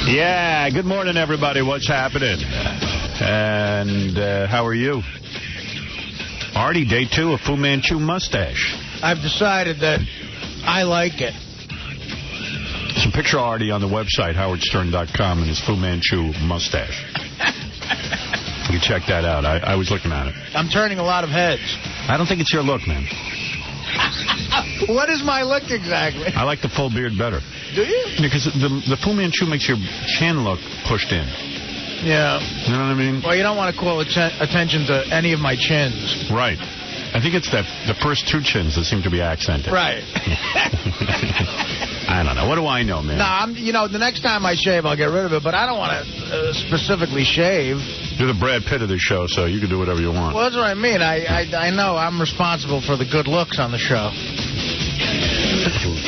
Yeah, good morning, everybody. What's happening? And how are you? Artie, day 2 of Fu Manchu mustache. I've decided that I like it. There's a picture of Artie on the website, howardstern.com, and his Fu Manchu mustache. You can check that out. I was looking at it. I'm turning a lot of heads. I don't think it's your look, man. What is my look exactly? I like the full beard better. Do you? Because the Fu Manchu makes your chin look pushed in. Yeah. You know what I mean? Well, you don't want to call attention to any of my chins. Right. I think it's the first 2 chins that seem to be accented. Right. I don't know. What do I know, man? No, the next time I shave, I'll get rid of it, but I don't want to specifically shave. You're the Brad Pitt of the show, so you can do whatever you want. Well, that's what I mean. I know I'm responsible for the good looks on the show.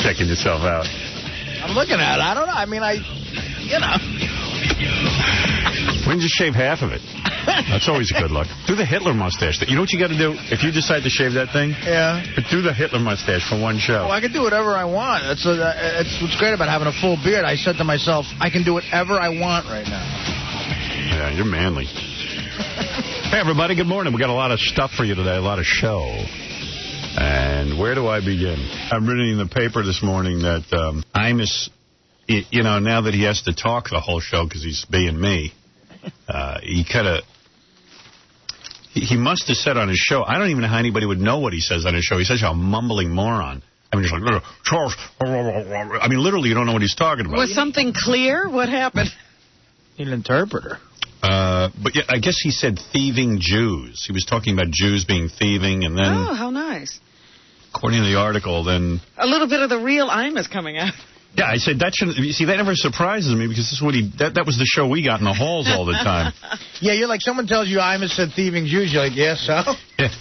Checking yourself out. I'm looking at it. I don't know. I mean, Why don't you shave half of it? That's always a good look. Do the Hitler mustache. You know what you got to do? If you decide to shave that thing? Yeah. Do the Hitler mustache for one show. Well, I can do whatever I want. It's what's great about having a full beard. I said to myself, I can do whatever I want right now. Yeah, you're manly. Hey, everybody, good morning. We got a lot of stuff for you today, a lot of show. And where do I begin? I'm reading in the paper this morning that Imus, now that he has to talk the whole show because he's being me, he must have said on his show, I don't even know how anybody would know what he says on his show. He's such a mumbling moron. I mean, just like, Charles, I mean, literally, you don't know what he's talking about. Was something clear? What happened? Need an interpreter. But yeah, I guess he said thieving Jews. He was talking about Jews being thieving, and then... Oh, how nice. According to the article, then... A little bit of the real Imus coming out. Yeah, I said that shouldn't... You see, that never surprises me, because this is what that was the show we got in the halls all the time. Yeah, you're like, someone tells you Imus said thieving Jews, you're like, yeah, so? Yeah,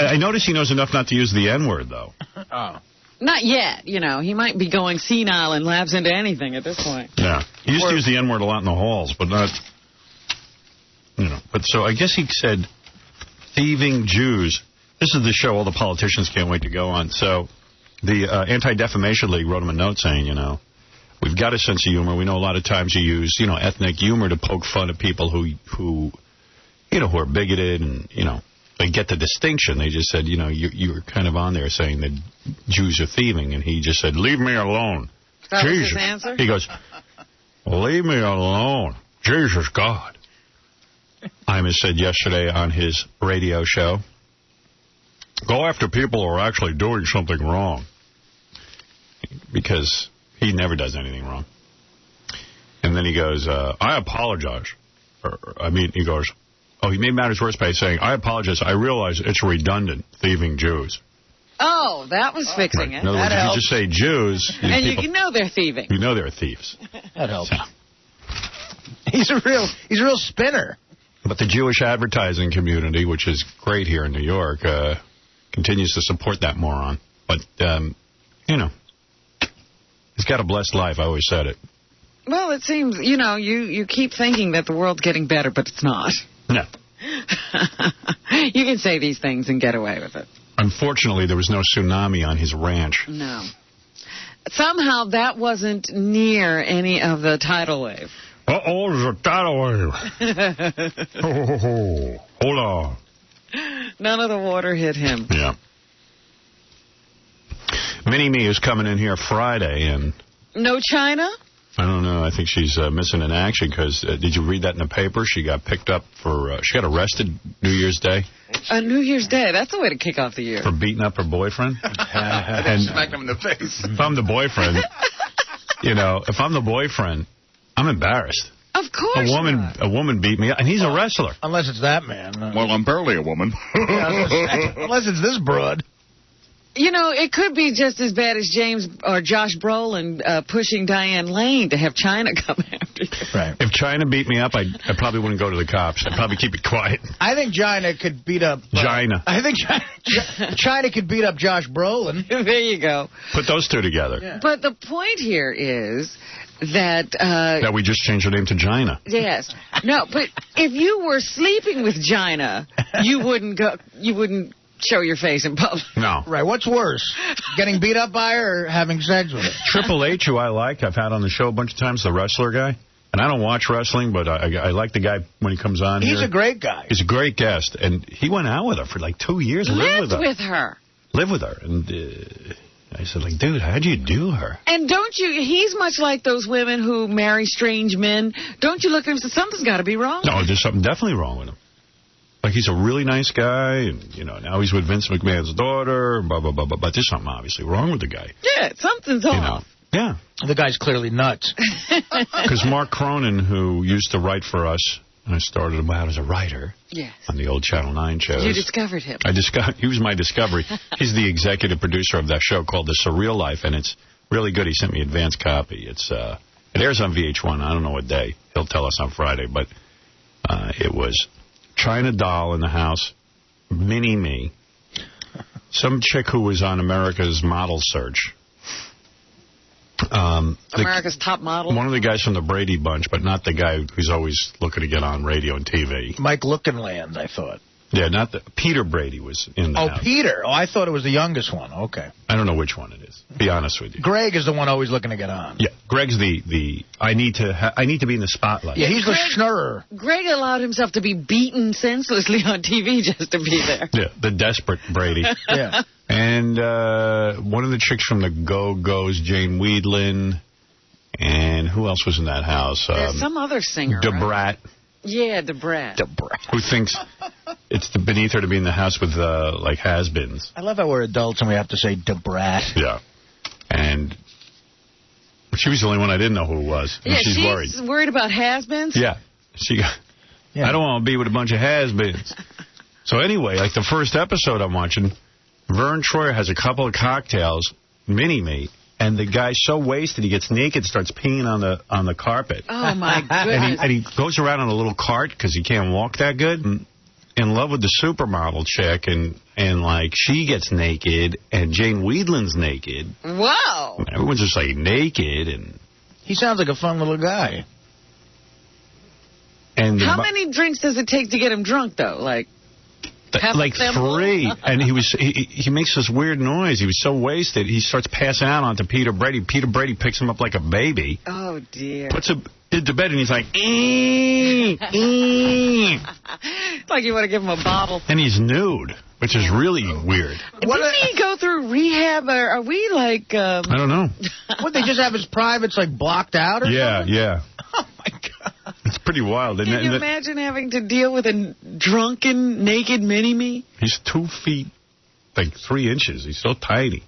I notice he knows enough not to use the N-word, though. Oh. Not yet, He might be going senile and lapse into anything at this point. Yeah. He used to use the N-word a lot in the halls, but not... But so I guess he said thieving Jews. This is the show all the politicians can't wait to go on. So the Anti-Defamation League wrote him a note saying, we've got a sense of humor. We know a lot of times you use, ethnic humor to poke fun at people who are bigoted and, they get the distinction. They just said, you were kind of on there saying that Jews are thieving. And he just said, leave me alone. That was Jesus. his answer? He goes, leave me alone. Jesus God. Imus said yesterday on his radio show, go after people who are actually doing something wrong. Because he never does anything wrong. And then he goes, I apologize. He goes, he made matters worse by saying, I apologize. I realize it's redundant, thieving Jews. Oh, that was fixing it. In other words, if you just say Jews... And you know they're thieving. You know they're thieves. That helps. He's a real spinner. But the Jewish advertising community, which is great here in New York, continues to support that moron. But, he's got a blessed life. I always said it. Well, it seems, you keep thinking that the world's getting better, but it's not. No. You can say these things and get away with it. Unfortunately, there was no tsunami on his ranch. No. Somehow that wasn't near any of the tidal wave. Uh-oh, there's a tidal wave. Hold on. None of the water hit him. Yeah. Mini-Me is coming in here Friday, and... No China? I don't know. I think she's missing in action, because did you read that in the paper? She got picked up for... she got arrested New Year's Day. New Year's Day. That's the way to kick off the year. For beating up her boyfriend. And smacked him in the face. If I'm the boyfriend, I'm embarrassed. Of course A woman beat me up, and he's a wrestler. Unless it's that man. Well, I'm barely a woman. Unless it's this broad. It could be just as bad as James or Josh Brolin pushing Diane Lane to have China come after you. Right. If China beat me up, I probably wouldn't go to the cops. I'd probably keep it quiet. I think China could beat up... I think China could beat up Josh Brolin. There you go. Put those two together. Yeah. But the point here is... that we just changed her name to Gina. Yes. No, but if you were sleeping with Gina, you wouldn't show your face in public. No. Right. What's worse, getting beat up by her or having sex with her? Triple H, who I like, I've had on the show a bunch of times, the wrestler guy. And I don't watch wrestling, but I like the guy when he comes on He's here. a great guy. He's a great guest. And he went out with her for like 2 years. Lived with her. Lived with her. And I said, like, dude, how'd you do her? And don't you, he's much like those women who marry strange men. Don't you look at him and say, something's got to be wrong? No, there's something definitely wrong with him. Like, he's a really nice guy, and, you know, now he's with Vince McMahon's daughter, blah, blah, blah, blah. But there's something obviously wrong with the guy. Yeah, something's off. Yeah. The guy's clearly nuts. Because Mark Cronin, who used to write for us, and I started him out as a writer on the old Channel 9 shows. You discovered him. He was my discovery. He's the executive producer of that show called The Surreal Life, and it's really good. He sent me advance copy. It airs on VH1. I don't know what day. He'll tell us on Friday, but it was China Doll in the house, Mini-Me, some chick who was on America's Model Search. America's Top Model? One of the guys from the Brady Bunch, but not the guy who's always looking to get on radio and TV. Mike Lookinland, I thought. Yeah, not the... Peter Brady was in the house. Peter. Oh, I thought it was the youngest one. Okay. I don't know which one it is, to be honest with you. Greg is the one always looking to get on. Yeah, Greg's the I need to be in the spotlight. Yeah, he's the schnurrer. Greg allowed himself to be beaten senselessly on TV just to be there. Yeah, the desperate Brady. Yeah. And one of the chicks from the Go-Go's, Jane Weedlin, and who else was in that house? There's some other singer, DeBrat. right? Yeah, DeBrat. Who thinks it's beneath her to be in the house with, like, has-beens. I love how we're adults and we have to say DeBrat. Yeah. And she was the only one I didn't know who it was. Yeah, she's worried. Worried about has-beens? Yeah. I don't want to be with a bunch of has-beens. So anyway, like the first episode I'm watching, Vern Troyer has a couple of cocktails, Mini-Me, and the guy's so wasted he gets naked, starts peeing on the carpet. Oh, my goodness. and he goes around in a little cart because he can't walk that good. In love with the supermodel chick, and like, she gets naked, and Jane Weedlin's naked. Wow. And everyone's just, like, naked. And he sounds like a fun little guy. And how many drinks does it take to get him drunk, though? Like 3. And he makes this weird noise. He was so wasted, he starts passing out onto Peter Brady. Peter Brady picks him up like a baby. Oh, dear. Puts him into bed, and he's like, It's like you want to give him a bottle. And he's nude, which is really weird. Didn't he go through rehab, or are we like... I don't know. Would they just have his privates, like, blocked out or something? Yeah. Oh, my God. It's pretty wild. Can you imagine having to deal with a drunken, naked Mini-Me? He's 2 feet, like 3 inches. He's so tiny.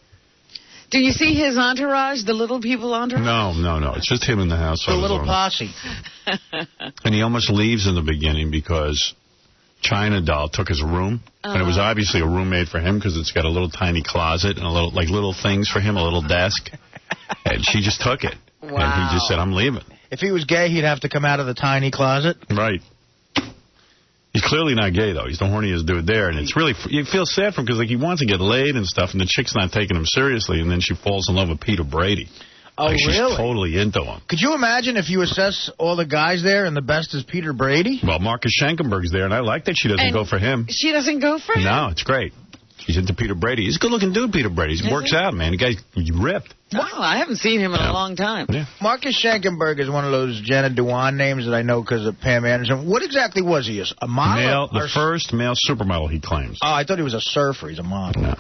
Do you see his entourage, the little people entourage? No. It's just him in the house. The little posse. And he almost leaves in the beginning because China Doll took his room. And it was obviously a room made for him because it's got a little tiny closet and little things for him, a little desk. And she just took it. Wow. And he just said, I'm leaving. If he was gay, he'd have to come out of the tiny closet. Right. He's clearly not gay, though. He's the horniest dude there. And it's really, you feel sad for him because, like, he wants to get laid and stuff, and the chick's not taking him seriously, and then she falls in love with Peter Brady. Oh, like, really? She's totally into him. Could you imagine if you assess all the guys there and the best is Peter Brady? Well, Marcus Schenkenberg's there, and I like that she doesn't go for him. She doesn't go for him? No, it's great. She's into Peter Brady. He's a good-looking dude, Peter Brady. He works out, man. The guy's ripped. Wow, I haven't seen him in a long time. Yeah. Marcus Schenkenberg is one of those Jenna Dewan names that I know because of Pam Anderson. What exactly was he? A model? The first male supermodel, he claims. Oh, I thought he was a surfer. He's a model. No.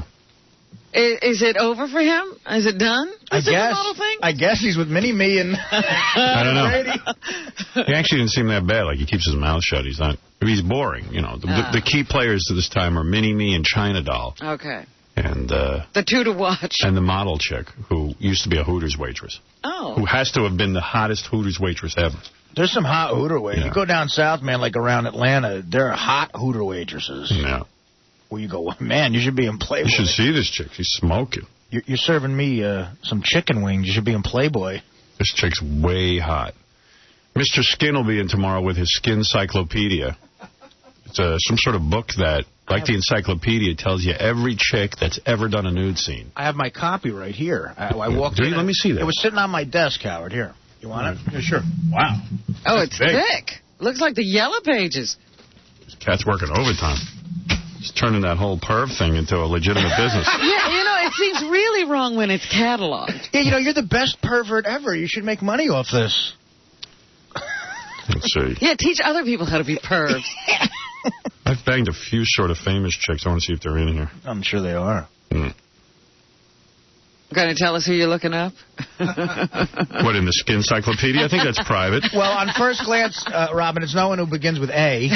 Is it over for him? Is it done? I guess he's with Mini-Me and I don't know. He actually didn't seem that bad. Like, he keeps his mouth shut. He's boring. You know, the key players to this time are Mini-Me and China Doll. Okay. And the two to watch. And the model chick who used to be a Hooters waitress. Oh. Who has to have been the hottest Hooters waitress ever. There's some hot Hooter waitresses. You go down south, man, like around Atlanta, there are hot Hooter waitresses. Yeah. Where you go, man, you should be in Playboy. You should see this chick. She's smoking. You're serving me some chicken wings. You should be in Playboy. This chick's way hot. Mr. Skin will be in tomorrow with his Skin Encyclopedia. It's some sort of book that, like the encyclopedia, tells you every chick that's ever done a nude scene. I have my copy right here. I walked in. Let me see that. It was sitting on my desk, Howard. Here. You want it? Yeah, sure. Wow. Oh, it's thick. Looks like the Yellow Pages. This cat's working overtime. He's turning that whole perv thing into a legitimate business. Yeah, it seems really wrong when it's cataloged. Yeah, you're the best pervert ever. You should make money off this. Let's see. Yeah, teach other people how to be pervs. I've banged a few sort of famous chicks. I want to see if they're in here. I'm sure they are. Going to tell us who you're looking up? What, in the Skin Encyclopedia? I think that's private. Well, on first glance, Robin, it's no one who begins with A.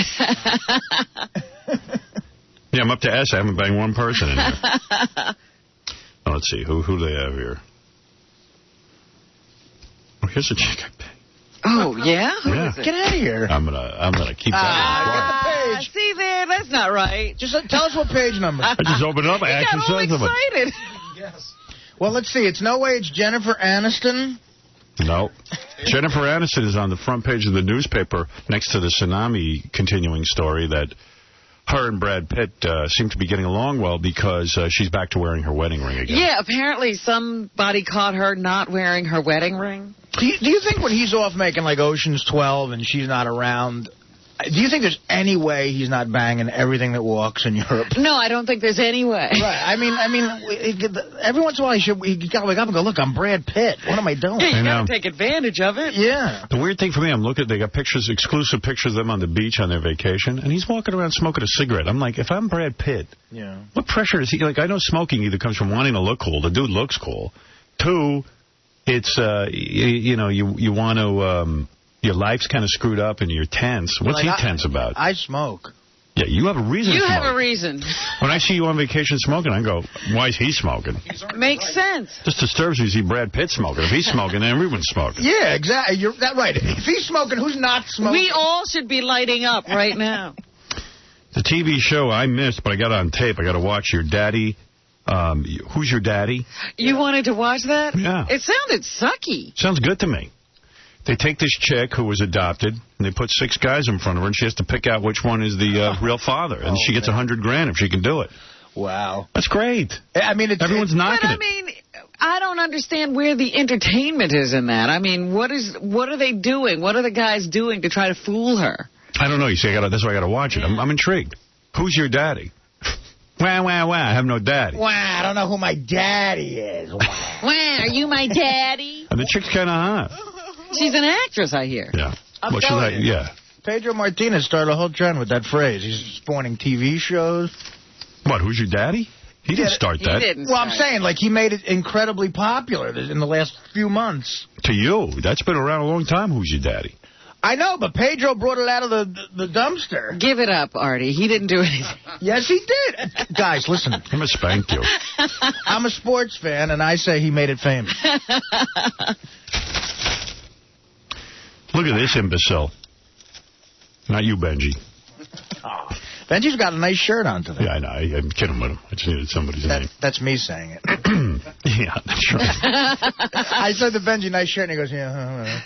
Yeah, I'm up to S. I haven't banged one person in here. Oh, let's see. Who do they have here? Oh, here's a chick I banged. Oh, yeah? Who Yeah. is it? Get out of here. I'm gonna keep that. Get the page. See there? That's not right. Just tell us what page number. I just opened it up. I He actually got all said something. excited. Well, let's see. It's no way it's Jennifer Aniston. No. Jennifer Aniston is on the front page of the newspaper next to the tsunami continuing story that her and Brad Pitt seem to be getting along well because she's back to wearing her wedding ring again. Yeah, apparently somebody caught her not wearing her wedding ring. Do you think when he's off making like Ocean's 12 and she's not around, do you think there's any way he's not banging everything that walks in Europe? No, I don't think there's any way. Right. I mean, every once in a while he got to wake up and go, look, I'm Brad Pitt. What am I doing? Yeah, you I know. got to take advantage of it. Yeah. The weird thing for me, I'm looking, they got pictures, exclusive pictures of them on the beach on their vacation, and he's walking around smoking a cigarette. I'm like, if I'm Brad Pitt, Yeah. what pressure is he? Like, I know smoking either comes from wanting to look cool. The dude looks cool. Two, it's, you want to, your life's kind of screwed up and you're tense. What's he tense about? I smoke. Yeah, you have a reason to You smoke. have a reason. When I see you on vacation smoking, I go, why is he smoking? Makes sense. Just disturbs me to see Brad Pitt smoking. If he's smoking, then everyone's smoking. Yeah, exactly. You're that right. If he's smoking, who's not smoking? We all should be lighting up right now. The TV show I missed, but I got it on tape. I got to watch Your Daddy. Who's Your Daddy? You wanted to watch that? Yeah. It sounded sucky. Sounds good to me. They take this chick who was adopted, and they put 6 guys in front of her, and she has to pick out which one is the real father. And she gets $100,000 if she can do it. Wow. That's great. I mean, Everyone's But knocking I it. mean, I don't understand where the entertainment is in that. I mean, what are they doing? What are the guys doing to try to fool her? I don't know. You see, that's why I got to watch it. I'm intrigued. Who's your daddy? Wah, wah, wah. I have no daddy. Wow, I don't know who my daddy is. Wow. Wow, are you my daddy? And the chick's kind of hot. She's an actress, I hear. Yeah. I'm Well, she's telling like, you. yeah. Pedro Martinez started a whole trend with that phrase. He's spawning TV shows. What, who's your daddy? He didn't start that. He didn't. Well, I'm start. saying, like, he made it incredibly popular in the last few months. To you. That's been around a long time. Who's your daddy? I know, but Pedro brought it out of the dumpster. Give it up, Artie. He didn't do anything. Yes, he did. Guys, listen. I'm going to spank you. I'm a sports fan, and I say he made it famous. Look at this imbecile. Not you, Benji. Oh, Benji's got a nice shirt on today. Yeah, I know. I'm kidding with him. I just needed somebody's name. That's me saying it. Yeah, that's right. I said to Benji, nice shirt, and he goes, yeah.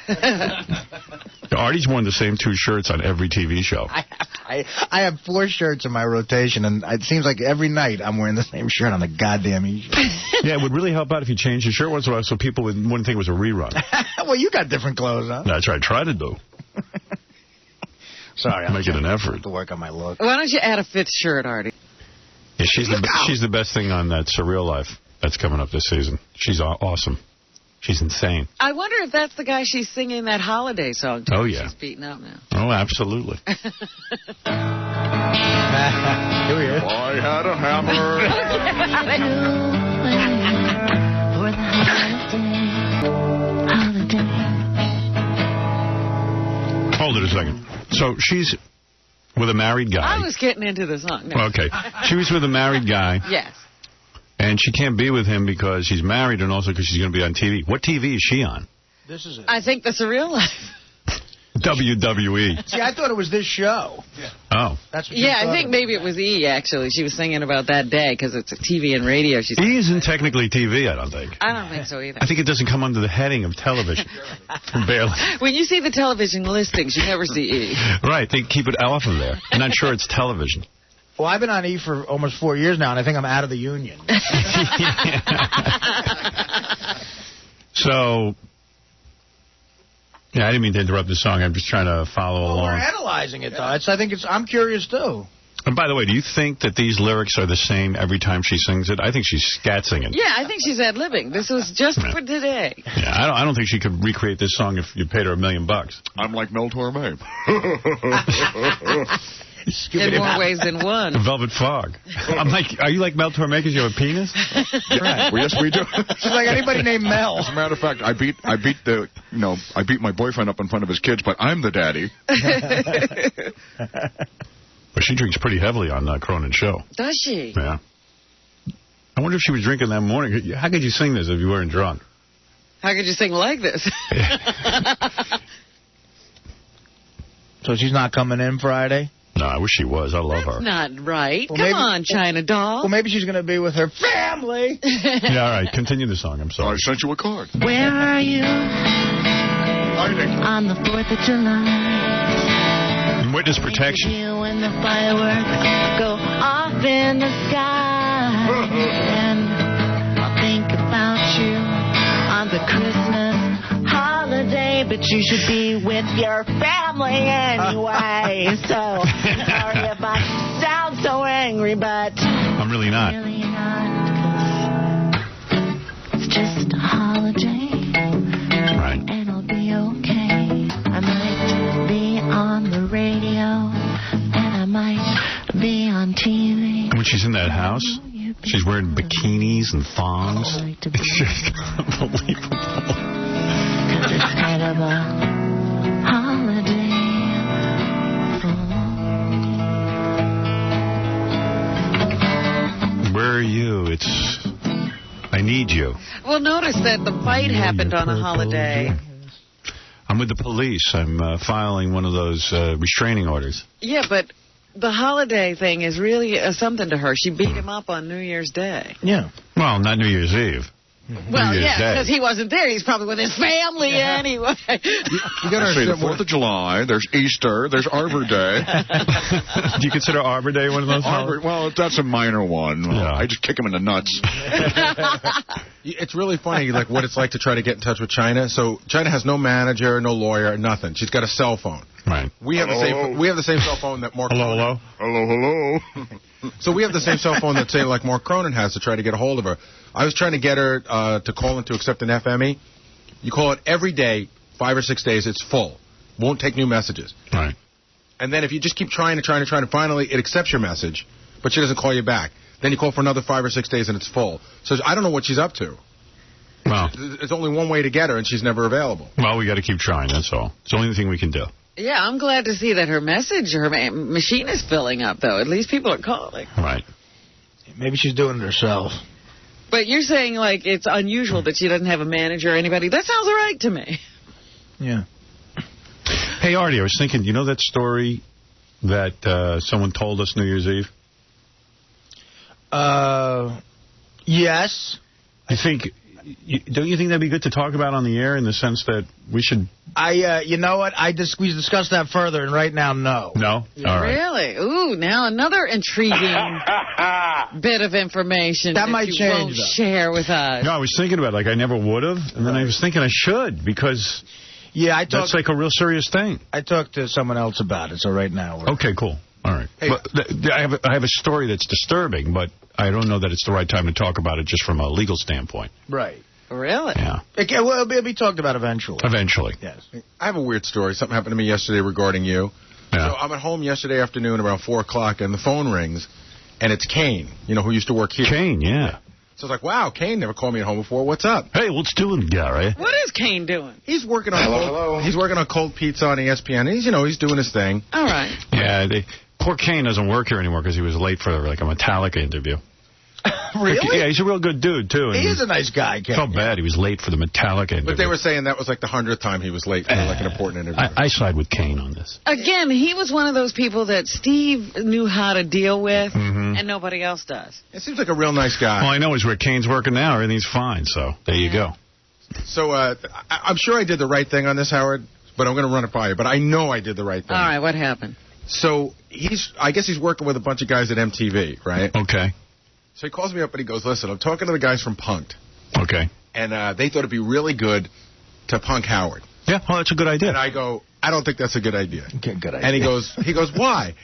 Artie's worn the same 2 shirts on every TV show. I have 4 shirts in my rotation, and it seems like every night I'm wearing the same shirt on the goddamn E-show. Yeah, it would really help out if you changed your shirt once in a while so people wouldn't think it was a rerun. Well, you got different clothes on. That's what I try to do. Sorry, I'm Making an trying effort. to work on my look. Why don't you add a 5th shirt, Artie? Yeah, she's the best thing on that Surreal Life that's coming up this season. She's awesome. She's insane. I wonder if that's the guy she's singing that holiday song to. Oh, yeah. She's beating up now. Oh, absolutely. Here we are. I had a hammer. Hold it a second. So she's with a married guy. I was getting into the song. No. Okay. She was with a married guy. Yes. And she can't be with him because he's married and also because she's going to be on TV. What TV is she on? This is it. I think that's a real life. WWE. See, I thought it was this show. Oh. That's what you Yeah, I thought think it maybe it was E, actually. She was singing about that day because it's a TV and radio. She's. E isn't technically TV, I don't think. I don't think so either. I think it doesn't come under the heading of television. Barely. When you see the television listings, you never see E. Right, they keep it off of there. I'm not sure it's television. Well, I've been on E for almost 4 years now, and I think I'm out of the union. So, yeah, I didn't mean to interrupt the song. I'm just trying to follow Well, we're along. analyzing it, though. I'm curious, too. And by the way, do you think that these lyrics are the same every time she sings it? I think she's scat singing. Yeah, I think she's ad-libbing. This was just for today. Yeah, I don't think she could recreate this song if you paid her $1 million. I'm like Mel Torme. In more ways than one. Velvet Fog. I'm like, are you like Mel Torme because you have a penis? Yeah, well, yes, we do. She's like anybody named Mel. As a matter of fact, I beat my boyfriend up in front of his kids, but I'm the daddy. But she drinks pretty heavily on Cronin Show. Does she? Yeah. I wonder if she was drinking that morning. How could you sing this if you weren't drunk? How could you sing like this? So she's not coming in Friday? No, I wish she was. I love her. Not right. Well, Come on, China doll. Well, maybe she's going to be with her family. Yeah, all right. Continue the song. I'm sorry. I sent you a card. Where are you on the 4th of July? Witness protection. You when the fireworks go off in the sky. And I'll think about you on the Christmas holiday, but you should be with your family anyway. So sorry if I sound so angry, but I'm really not. Really not, 'cause it's just a holiday. Right. And I'll be okay. I might be on the radio, and I might be on TV. And when she's in that house, she's wearing bikinis and thongs. It's just unbelievable. 'Cause it's kind of a holiday. Where are you? I need you. Well, notice that the fight happened on a holiday. I'm with the police. I'm filing one of those restraining orders. Yeah, but the holiday thing is really something to her. She beat him up on New Year's Day. Yeah. Well, not New Year's Eve. Well, New Year's yeah, Day. because he wasn't there. He's probably with his family anyway. You got to say the 4th of July, there's Easter, there's Arbor Day. Do you consider Arbor Day one of those holidays? Well, that's a minor one. Yeah. I just kick him in the nuts. It's really funny, like what it's like to try to get in touch with China. So China has no manager, no lawyer, nothing. She's got a cell phone. Right. We have the same cell phone that Mark. Hello. Hello. So we have the same cell phone that say like Mark Cronin has to try to get a hold of her. I was trying to get her to call in to accept an FME. You call it every day, 5 or 6 days, it's full. Won't take new messages. Right. And then if you just keep trying, finally it accepts your message, but she doesn't call you back. Then you call for another 5 or 6 days and it's full. So I don't know what she's up to. Well, There's only one way to get her, and she's never available. well, we got to keep trying. That's all. It's the only thing we can do. Yeah, I'm glad to see that her machine is filling up, though. At least people are calling. Right. Maybe she's doing it herself. But you're saying, like, it's unusual that she doesn't have a manager or anybody. That sounds all right to me. Yeah. Hey, Artie, I was thinking, you know that story that someone told us New Year's Eve? Yes. Don't you think that'd be good to talk about on the air in the sense that we should... You know what? We discussed that further, and right now, no. No? All right. Really? Ooh, now another intriguing bit of information That might you change, won't though. share with us. No, I was thinking about it, like I never would have, and then I was thinking I should, because Yeah, that's like a real serious thing. I talked to someone else about it, so right now we're... Okay, cool. All right. Hey. But I have a story that's disturbing, but I don't know that it's the right time to talk about it just from a legal standpoint. Right. Really? Yeah. It'll be talked about eventually. Eventually. Yes. I have a weird story. Something happened to me yesterday regarding you. Yeah. So I'm at home yesterday afternoon around 4 o'clock, and the phone rings, and it's Kane, who used to work here. Kane, yeah. So I was like, wow, Kane never called me at home before. What's up? Hey, what's doing, Gary? What is Kane doing? He's working on He's working on Cold Pizza on ESPN. He's doing his thing. All right. Yeah, poor Kane doesn't work here anymore because he was late for like a Metallica interview. Really? Yeah, he's a real good dude, too. He is a nice guy, Ken. Felt bad he was late for the Metallica interview. But they were saying that was like the 100th time he was late for like an important interview. I side with Kane on this. Again, he was one of those people that Steve knew how to deal with, Mm-hmm. and nobody else does. It seems like a real nice guy. All I know is where Kane's working now, everything's fine, so there you go. So I'm sure I did the right thing on this, Howard, but I'm going to run it by you. But I know I did the right thing. All right, what happened? So I guess he's working with a bunch of guys at MTV, right? Okay. So he calls me up and he goes, listen, I'm talking to the guys from Punk'd. Okay. And they thought it'd be really good to punk Howard. Yeah, well, that's a good idea. And I go, I don't think that's a good idea. Okay, good idea. And he goes, why?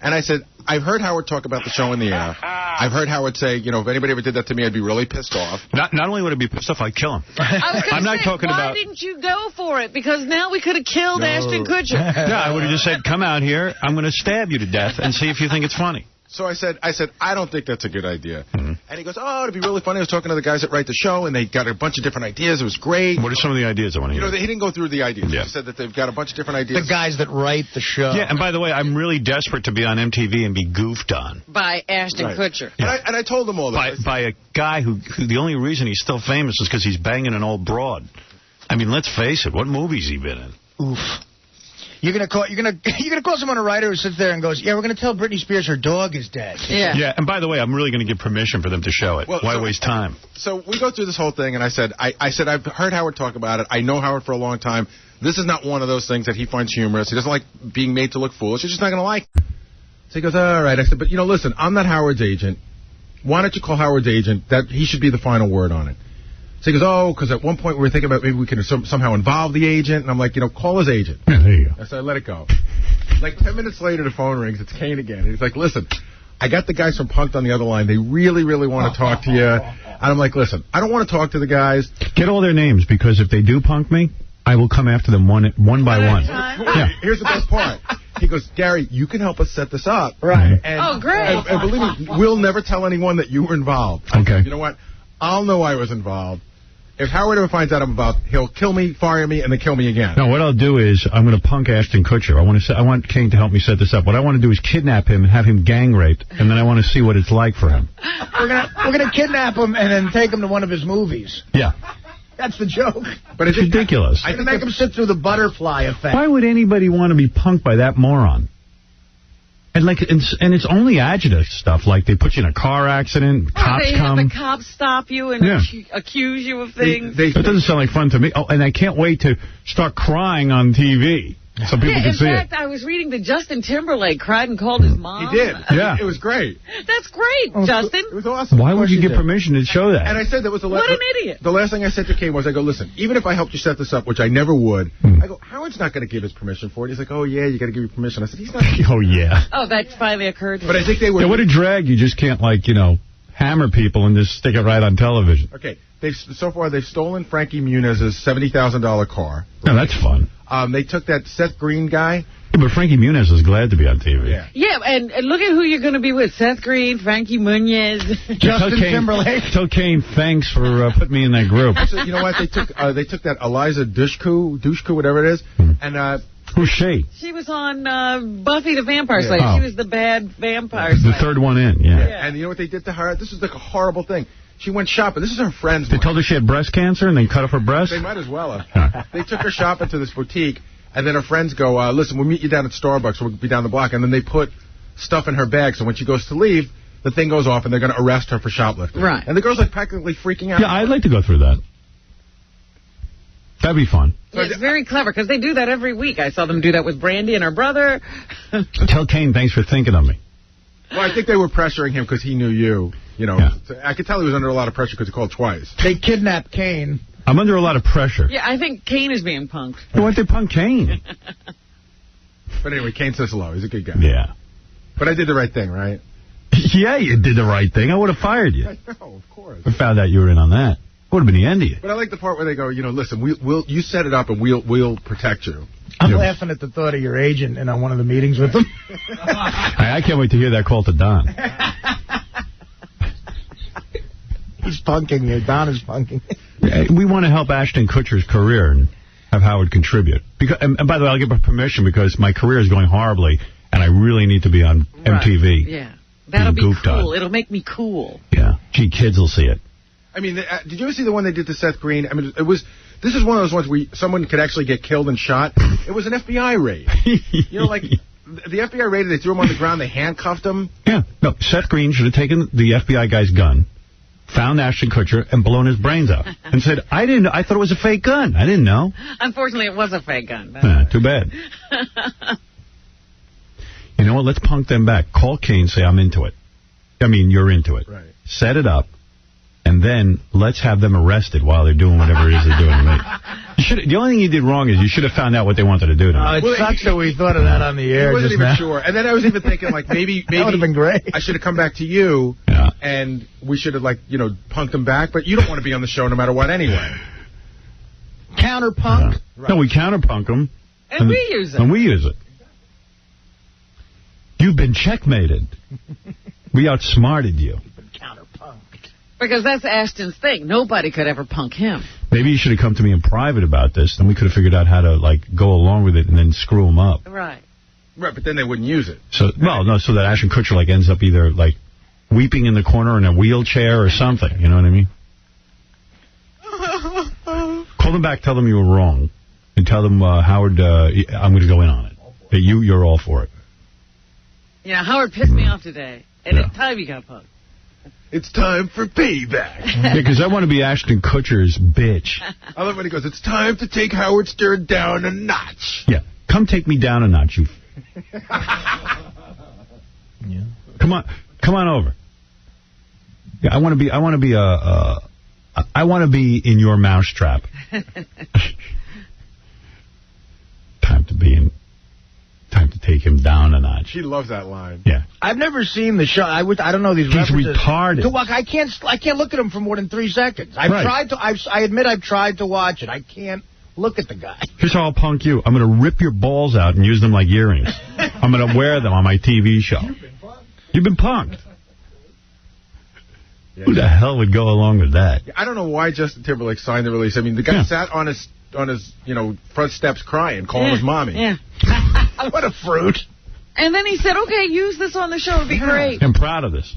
And I said, I've heard Howard talk about the show in the air. I've heard Howard say, you know, if anybody ever did that to me, I'd be really pissed off. Not only would I be pissed off, I'd kill him. I'm not talking why about... didn't you go for it? Because now we could have killed Ashton Kutcher. No, I would have just said, come out here, I'm going to stab you to death and see if you think it's funny. So I said, I don't think that's a good idea. And he goes, oh, it'd be really funny. I was talking to the guys that write the show, and they got a bunch of different ideas. It was great. What are some of the ideas I want to hear? You know, he didn't go through the ideas. He said that they've got a bunch of different ideas. The guys that write the show. Yeah, and by the way, I'm really desperate to be on MTV and be goofed on. By Ashton Kutcher. Yeah. And I told them all that. By a guy who the only reason he's still famous is because he's banging an old broad. I mean, let's face it. What movie's he been in? Oof. You're gonna call someone a writer who sits there and goes, yeah, we're gonna tell Britney Spears her dog is dead. Yeah, and by the way, I'm really going to give permission for them to show it. Why waste time? So we go through this whole thing, and I said, I've heard Howard talk about it. I know Howard for a long time. This is not one of those things that he finds humorous. He doesn't like being made to look foolish. He's just not going to like it. So he goes, all right. I said, but, you know, listen, I'm not Howard's agent. Why don't you call Howard's agent? That he should be the final word on it. So he goes, oh, because at one point we were thinking about maybe we could somehow involve the agent. And I'm like, you know, call his agent. Yeah, there you go. I said, let it go. Like 10 minutes later, the phone rings. It's Kane again. And he's like, listen, I got the guys from Punk'd on the other line. They really, really want to talk to you. And I'm like, listen, I don't want to talk to the guys. Get all their names, because if they do punk me, I will come after them one by one. Yeah. Here's the best part. He goes, Gary, you can help us set this up. Right. And, great. And believe me, we'll never tell anyone that you were involved. Okay. You know what? I'll know I was involved. If Howard ever finds out I'm involved, he'll kill me, fire me, and then kill me again. No, what I'll do is I'm going to punk Ashton Kutcher. I want Kane to help me set this up. What I want to do is kidnap him and have him gang raped, and then I want to see what it's like for him. We're gonna kidnap him and then take him to one of his movies. Yeah. That's the joke. But it's ridiculous. I can make him sit through the butterfly effect. Why would anybody want to be punked by that moron? And it's only agita stuff, like they put you in a car accident, cops come. Have the cops stop you and accuse you of things. That doesn't sound like fun to me. Oh, and I can't wait to start crying on TV so people can see it. In fact, I was reading that Justin Timberlake cried and called his mom. He did. Yeah. It was great. That's great, Justin. It was awesome. Why would you get permission to show that? And I said that was the last. What an idiot. The last thing I said to Kane was, I go, listen, even if I helped you set this up, which I never would, I go, Howard's not going to give his permission for it. He's like, oh, yeah, you got to give your permission. I said, he's not. Oh, yeah. Oh, that finally occurred to But me. I think they were. Yeah, what a drag. You just can't, hammer people and just stick it right on television. Okay. So far, they've stolen Frankie Muniz's $70,000 car. No, that's fun. They took that Seth Green guy. Yeah, but Frankie Muniz is glad to be on TV. Yeah, and look at who you're going to be with. Seth Green, Frankie Muniz. Justin Timberlake. Tell Kane thanks for putting me in that group. So, you know what? They took that Eliza Dushku, whatever it is, and who's she? She was on Buffy the Vampire Slayer. Oh. She was the bad vampire slayer. The third one in, yeah. And you know what they did to her? This is like a horrible thing. She went shopping. This is her friend's They money. told her she had breast cancer and they cut off her breast? They might as well have. They took her shopping to this boutique, and then her friends go, listen, we'll meet you down at Starbucks. We'll be down the block. And then they put stuff in her bag, so when she goes to leave, the thing goes off, and they're going to arrest her for shoplifting. Right. And the girl's like practically freaking out. Yeah, I'd like to go through that. That'd be fun. Yeah, it's very clever, because they do that every week. I saw them do that with Brandy and her brother. Tell Kane thanks for thinking of me. Well, I think they were pressuring him because he knew you. You know, So I could tell he was under a lot of pressure because he called twice. They kidnapped Kane. I'm under a lot of pressure. Yeah, I think Kane is being punked. Why don't they punk Kane? But anyway, Kane says hello. He's a good guy. Yeah. But I did the right thing, right? Yeah, you did the right thing. I would have fired you. I know, of course. I found out you were in on that. Would have been the end of you. But I like the part where they go, listen, you set it up and we'll protect you. I'm laughing at the thought of your agent and on one of the meetings with them. I can't wait to hear that call to Don. He's punking you. Don is punking. We want to help Ashton Kutcher's career and have Howard contribute. And by the way, I'll give her permission because my career is going horribly, and I really need to be on MTV. Yeah. That'll be cool. On. It'll make me cool. Yeah. Gee, kids will see it. I mean, did you ever see the one they did to Seth Green? I mean, this is one of those ones where someone could actually get killed and shot. It was an FBI raid. Like, the FBI raided, they threw him on the ground, they handcuffed him. Yeah. No, Seth Green should have taken the FBI guy's gun, found Ashton Kutcher, and blown his brains out. And said, I thought it was a fake gun. I didn't know. Unfortunately, it was a fake gun. Too bad. You know what? Let's punk them back. Call Kane, say, I'm into it. I mean, you're into it. Right. Set it up. and then let's have them arrested while they're doing whatever it is they're doing. The only thing you did wrong is you should have found out what they wanted to do to me. It sucks that we thought of that on the air. I wasn't just even now. sure. And then I was even thinking, like, maybe that would have been great. I should have come back to you, Yeah. and we should have, like, punked them back. But you don't want to be on the show no matter what anyway. Counterpunk? Yeah. Right. No, we counterpunk them. And we use it. And we use it. You've been checkmated. We outsmarted you. Because that's Ashton's thing. Nobody could ever punk him. Maybe you should have come to me in private about this, then we could have figured out how to, like, go along with it and then screw them up. Right. Right, but then they wouldn't use it. So, well, no, so that Ashton Kutcher, like, ends up either, like, weeping in the corner in a wheelchair or something. You know what I mean? Call them back, tell them you were wrong, and tell them, Howard, I'm going to go in on it. That you're all for it. Yeah, Howard pissed me off today. And it's time he got punked. It's time for payback. Yeah, because I want to be Ashton Kutcher's bitch. I love when he goes, it's time to take Howard Stern down a notch. Yeah, come take me down a notch, you. Yeah. Come on over. Yeah, I want to be in your mousetrap. Time to take him down a notch. She loves that line. Yeah. I've never seen the show. I don't know these references. He's retarded. I can't look at him for more than 3 seconds. I admit I've tried to watch it. I can't look at the guy. Here's how I'll punk you. I'm going to rip your balls out and use them like earrings. I'm going to wear them on my TV show. You've been punked. Yeah. Who the hell would go along with that? I don't know why Justin Timberlake signed the release. I mean, the guy sat on his front steps crying, calling his mommy. Yeah. What a fruit. And then he said, okay, use this on the show. It'd be great. I'm proud of this.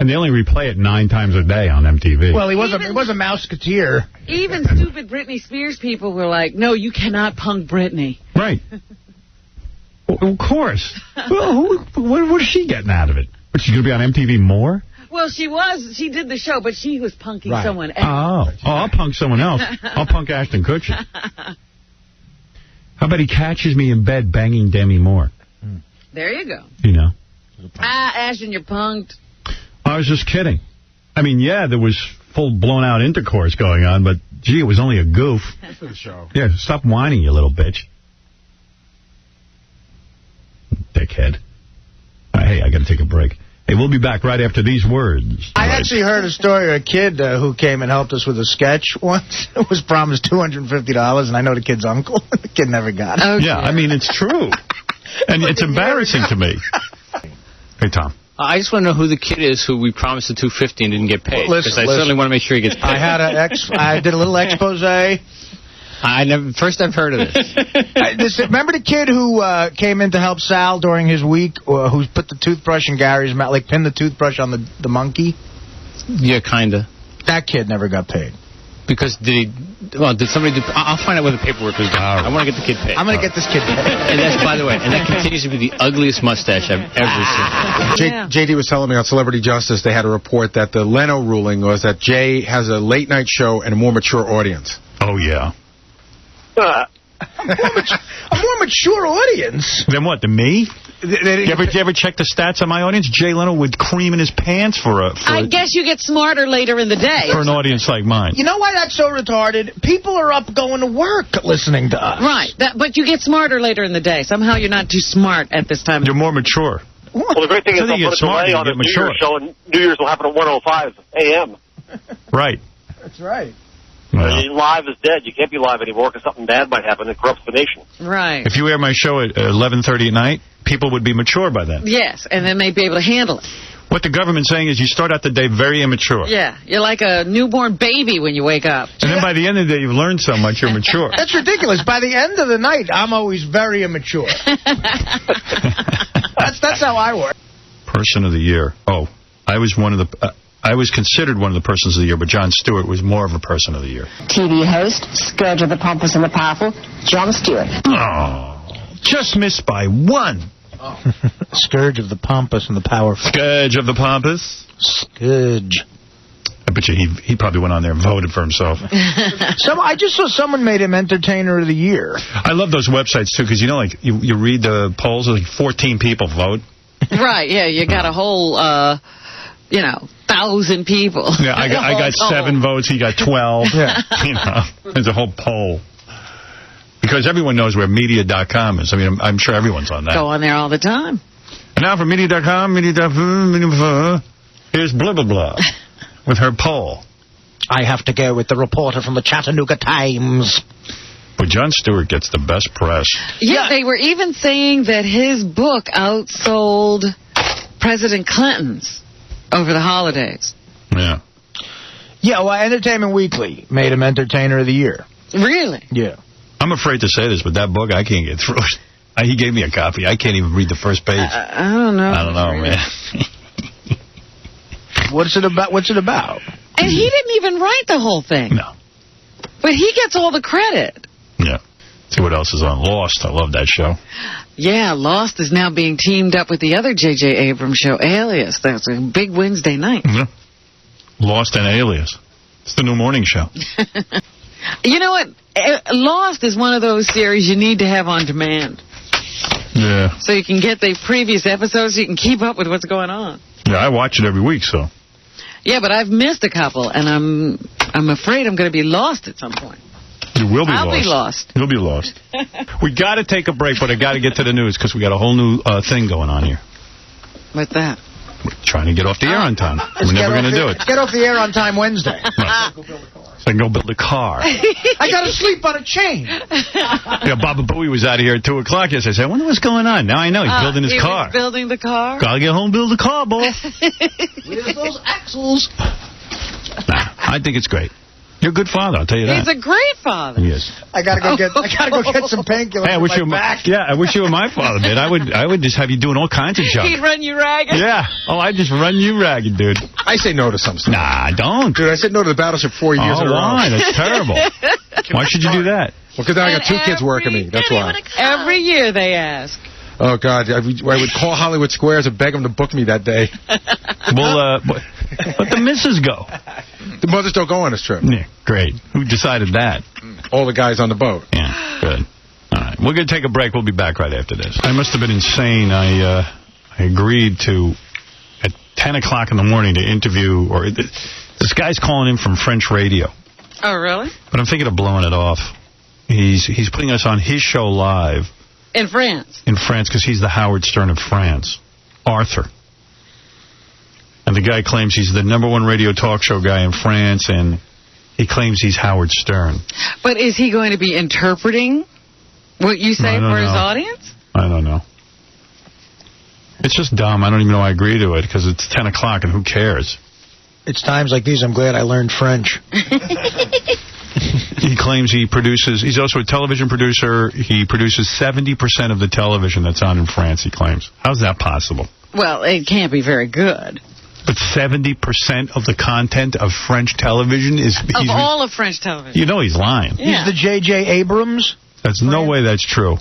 And they only replay it 9 times a day on MTV. Well, he was a Mouseketeer. Even stupid Britney Spears people were like, no, you cannot punk Britney. Right. Well, of course. Well, what is she getting out of it? But she's going to be on MTV more? Well, she did the show, but she was punking someone else. Oh, I'll punk someone else. I'll punk Ashton Kutcher. How about he catches me in bed banging Demi Moore? There you go. You know. Ashton, you're punked. I was just kidding. I mean, yeah, there was full blown-out intercourse going on, but, gee, it was only a goof. For the show. Yeah, stop whining, you little bitch. Dickhead. Hey, I got to take a break. Hey, we'll be back right after these words. I actually heard a story of a kid who came and helped us with a sketch once. It was promised $250, and I know the kid's uncle. The kid never got it. Oh, yeah, I mean, it's true. And it's embarrassing to me. Hey, Tom. I just want to know who the kid is who we promised the $250 and didn't get paid. Listen, I certainly want to make sure he gets paid. I did a little expose. First I've heard of this. Remember the kid who came in to help Sal during his week, who put the toothbrush in Gary's mouth, like pinned the toothbrush on the monkey? Yeah, kind of. That kid never got paid. Because did somebody do... I'll find out where the paperwork was done. I want to get the kid paid. I'm going to get this kid paid. And that's, by the way, and that continues to be the ugliest mustache I've ever seen. JD was telling me on Celebrity Justice they had a report that the Leno ruling was that Jay has a late-night show and a more mature audience. Oh, yeah. A more mature audience? Then what, me? You ever check the stats on my audience? Jay Leno would cream in his pants I guess you get smarter later in the day. For an audience like mine. You know why that's so retarded? People are up going to work listening to us. Right, but you get smarter later in the day. Somehow you're not too smart at this time. You're more mature. Well, the great thing is they'll put a delay on a New Year's show, and New Year's will happen at 1:05 a.m. Right. That's right. Well, live is dead. You can't be live anymore because something bad might happen. It corrupts the nation. Right. If you air my show at 11:30 at night, people would be mature by then. Yes, and then they'd be able to handle it. What the government's saying is you start out the day very immature. Yeah, you're like a newborn baby when you wake up. And then by the end of the day, you've learned so much, you're mature. That's ridiculous. By the end of the night, I'm always very immature. That's how I work. Person of the year. Oh, I was considered one of the persons of the year, but Jon Stewart was more of a person of the year. TV host, scourge of the pompous and the powerful, Jon Stewart. Oh, just missed by one. Oh. Scourge of the pompous and the powerful. Scourge of the pompous. Scourge. I bet you he probably went on there and voted for himself. I just saw someone made him Entertainer of the Year. I love those websites, too, because, you read the polls, like 14 people vote. Right, yeah, you got a whole 1,000 people. Yeah, I got 7 votes. He got 12. Yeah. There's a whole poll. Because everyone knows where media.com is. I mean, I'm sure everyone's on that. Go on there all the time. And now for media.com, here's blah, blah, blah, with her poll. I have to go with the reporter from the Chattanooga Times. But Jon Stewart gets the best press. Yeah, they were even saying that his book outsold President Clinton's over the holidays. Yeah. Yeah, well, Entertainment Weekly made him Entertainer of the Year. Really? Yeah. I'm afraid to say this, but that book, I can't get through it. He gave me a copy. I can't even read the first page. I don't know. I don't know, man. What's it about? And he didn't even write the whole thing. No. But he gets all the credit. Yeah. See what else is on Lost. I love that show. Yeah, Lost is now being teamed up with the other J.J. Abrams show, Alias. That's a big Wednesday night. Yeah. Lost and Alias. It's the new morning show. You know what? Lost is one of those series you need to have on demand. Yeah. So you can get the previous episodes, so you can keep up with what's going on. Yeah, I watch it every week, so. Yeah, but I've missed a couple, and I'm afraid I'm going to be lost at some point. You will be lost. I'll be lost. You'll be lost. We got to take a break, but I got to get to the news because we got a whole new thing going on here. What's that? We're trying to get off the air on time. We're never going to do it. Let's get off the air on time Wednesday. Right. So I can go build a car. I got to sleep on a chain. Yeah, Baba Booey was out of here at 2 o'clock yesterday. I said, I wonder what's going on. Now I know. He's building his car. Was building the car? Gotta get home and build a car, boy. Where's those axles? Nah, I think it's great. You're a good father, I'll tell you that. He's a great father. Yes. I gotta go get some painkillers. Hey, I wish you were back. I wish you were my father, man. I would just have you doing all kinds of junk. He'd run you ragged. Yeah. Oh, I'd just run you ragged, dude. I say no to some stuff. Nah, don't. Dude, I said no to the Battleship 4 years in a row. Why? That's terrible. Why should you do that? Well, because I got 2 kids working me. That's why. Every year they ask. Oh, God. I would call Hollywood Squares and beg them to book me that day. Well, let the missus go. The mothers don't go on this trip. Yeah, great. Who decided that? All the guys on the boat. Yeah, good. All right. We're going to take a break. We'll be back right after this. I must have been insane. I agreed to, at 10 o'clock in the morning, to interview, or this guy's calling in from French radio. Oh, really? But I'm thinking of blowing it off. He's putting us on his show live. In France? In France, because he's the Howard Stern of France. Arthur. And the guy claims he's the #1 radio talk show guy in France, and he claims he's Howard Stern. But is he going to be interpreting what you say for his audience? I don't know. It's just dumb. I don't even know I agree to it, because it's 10 o'clock, and who cares? It's times like these I'm glad I learned French. He claims he's also a television producer. He produces 70% of the television that's on in France, he claims. How's that possible? Well, it can't be very good. But 70% of the content of French television is... Of all of French television. You know he's lying. Yeah. He's the J.J. Abrams? There's no way that's true.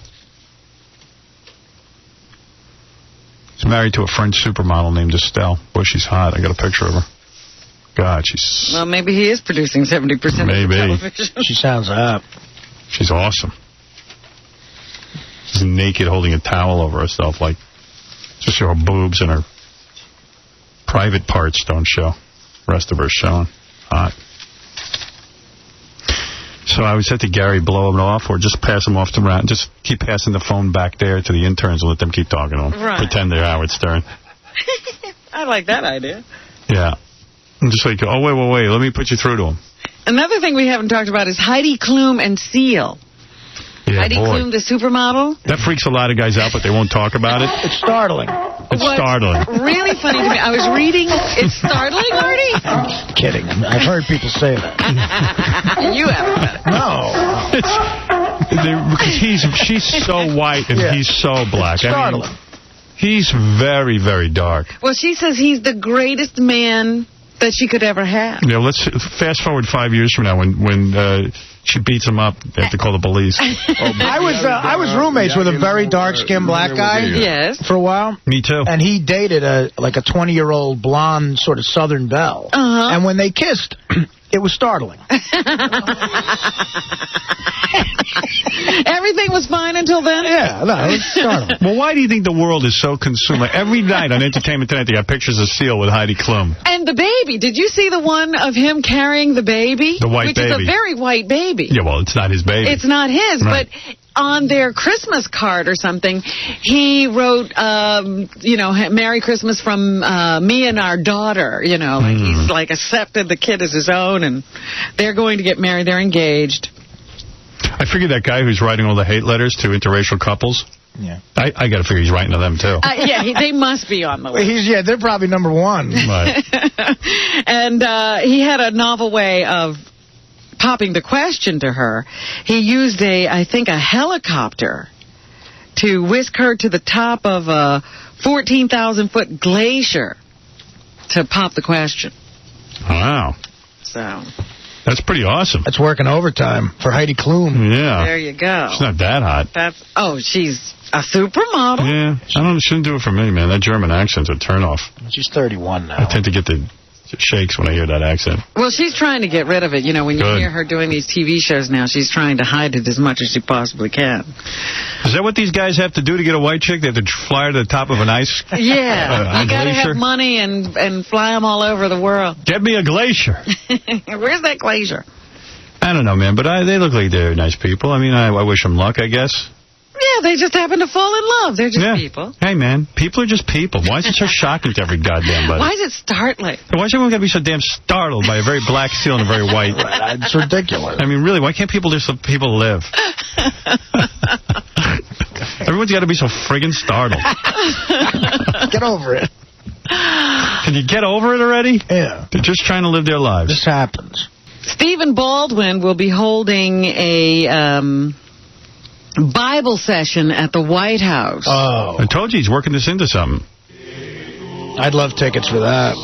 He's married to a French supermodel named Estelle. Boy, she's hot. I got a picture of her. God, she's... Well, maybe he is producing 70% of the television. She sounds hot. She's awesome. She's naked holding a towel over herself, like... Just show her boobs and her private parts don't show. The rest of her showing. Hot. So I would say to Gary, blow him off or just pass him off to Ron. Just keep passing the phone back there to the interns and let them keep talking to him. Right. Pretend they're Howard Stern. I like that idea. Yeah. I'm just like, oh, wait, let me put you through to him. Another thing we haven't talked about is Heidi Klum and Seal. Yeah, Heidi Klum, the supermodel. That freaks a lot of guys out, but they won't talk about it. It's startling. It's startling. Really funny to me. I was reading. It's startling, Artie? I'm kidding. I've heard people say that. You haven't. No. Because she's so white and he's so black. Startling. I mean, he's very, very dark. Well, she says he's the greatest man that she could ever have. Yeah, let's fast forward 5 years from now when she beats him up. They have to call the police. I was roommates with a very dark-skinned black guy. Yes. For a while. Me too. And he dated a 20-year-old blonde sort of Southern belle. Uh-huh. And when they kissed, It was startling. Everything was fine until then? Yeah, no, it was startling. Well, why do you think the world is so consumed? Like, every night on Entertainment Tonight, they got pictures of Seal with Heidi Klum. And the baby. Did you see the one of him carrying the baby? The white baby. Which is a very white baby. Yeah, well, it's not his baby. It's not his, right. But on their Christmas card or something, he wrote, Merry Christmas from me and our daughter. Like he's like accepted the kid as his own, and they're going to get married. They're engaged. I figured that guy who's writing all the hate letters to interracial couples, yeah, I got to figure he's writing to them, too. They must be on the list. They're probably number one. Right. And he had a novel way of popping the question to her. He used I think a helicopter to whisk her to the top of a 14,000-foot glacier to pop the question. Wow. So... That's pretty awesome. That's working overtime for Heidi Klum. Yeah. There you go. She's not that hot. She's a supermodel. Yeah. Shouldn't do it for me, man. That German accent's a turnoff. She's 31 now. I tend to get the shakes when I hear that accent. Well, she's trying to get rid of it. When you hear her doing these TV shows now, she's trying to hide it as much as she possibly can. Is that what these guys have to do to get a white chick? They have to fly her to the top of an ice Yeah. You got to have money and fly them all over the world. Get me a glacier. Where's that glacier? I don't know, man, but they look like they're nice people. I mean, I wish them luck, I guess. Yeah, they just happen to fall in love. They're just people. Hey, man, people are just people. Why is it so shocking to every goddamn body? Why is it startling? Why is everyone got to be so damn startled by a very black seal and a very white? It's ridiculous. I mean, really, why can't people just let people live? Everyone's got to be so friggin' startled. Get over it. Can you get over it already? Yeah. They're just trying to live their lives. This happens. Stephen Baldwin will be holding a Bible session at the White House. Oh. I told you he's working this into something. I'd love tickets for that.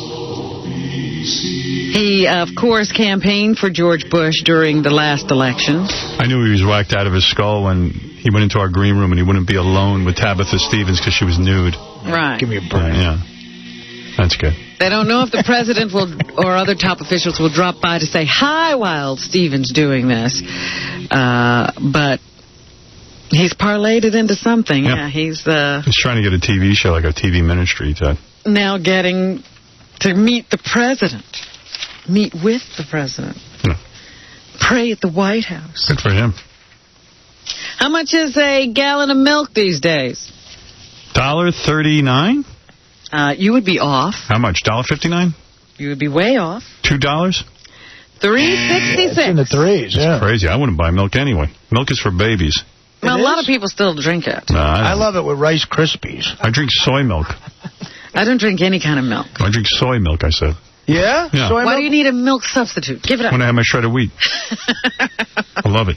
He, of course, campaigned for George Bush during the last election. I knew he was whacked out of his skull when he went into our green room and he wouldn't be alone with Tabitha Stevens because she was nude. Right. Give me a break. Yeah. That's good. They don't know if the president or other top officials will drop by to say hi while Stevens doing this. But he's parlayed it into something. Yep. Yeah, he's trying to get a TV show, like a TV ministry type. Now getting to meet the president. Meet with the president. Yeah. Pray at the White House. Good for him. How much is a gallon of milk these days? $1.39? You would be off. How much? $1.59? You would be way off. $2? $3.66. It's in the threes, It's crazy. I wouldn't buy milk anyway. Milk is for babies. Well, a lot of people still drink it. I love it with Rice Krispies. I drink soy milk. I don't drink any kind of milk. I drink soy milk, I said. Yeah? Yeah. Soy Why milk? do you need a milk substitute? Give it up. When I have my shredded wheat. I love it.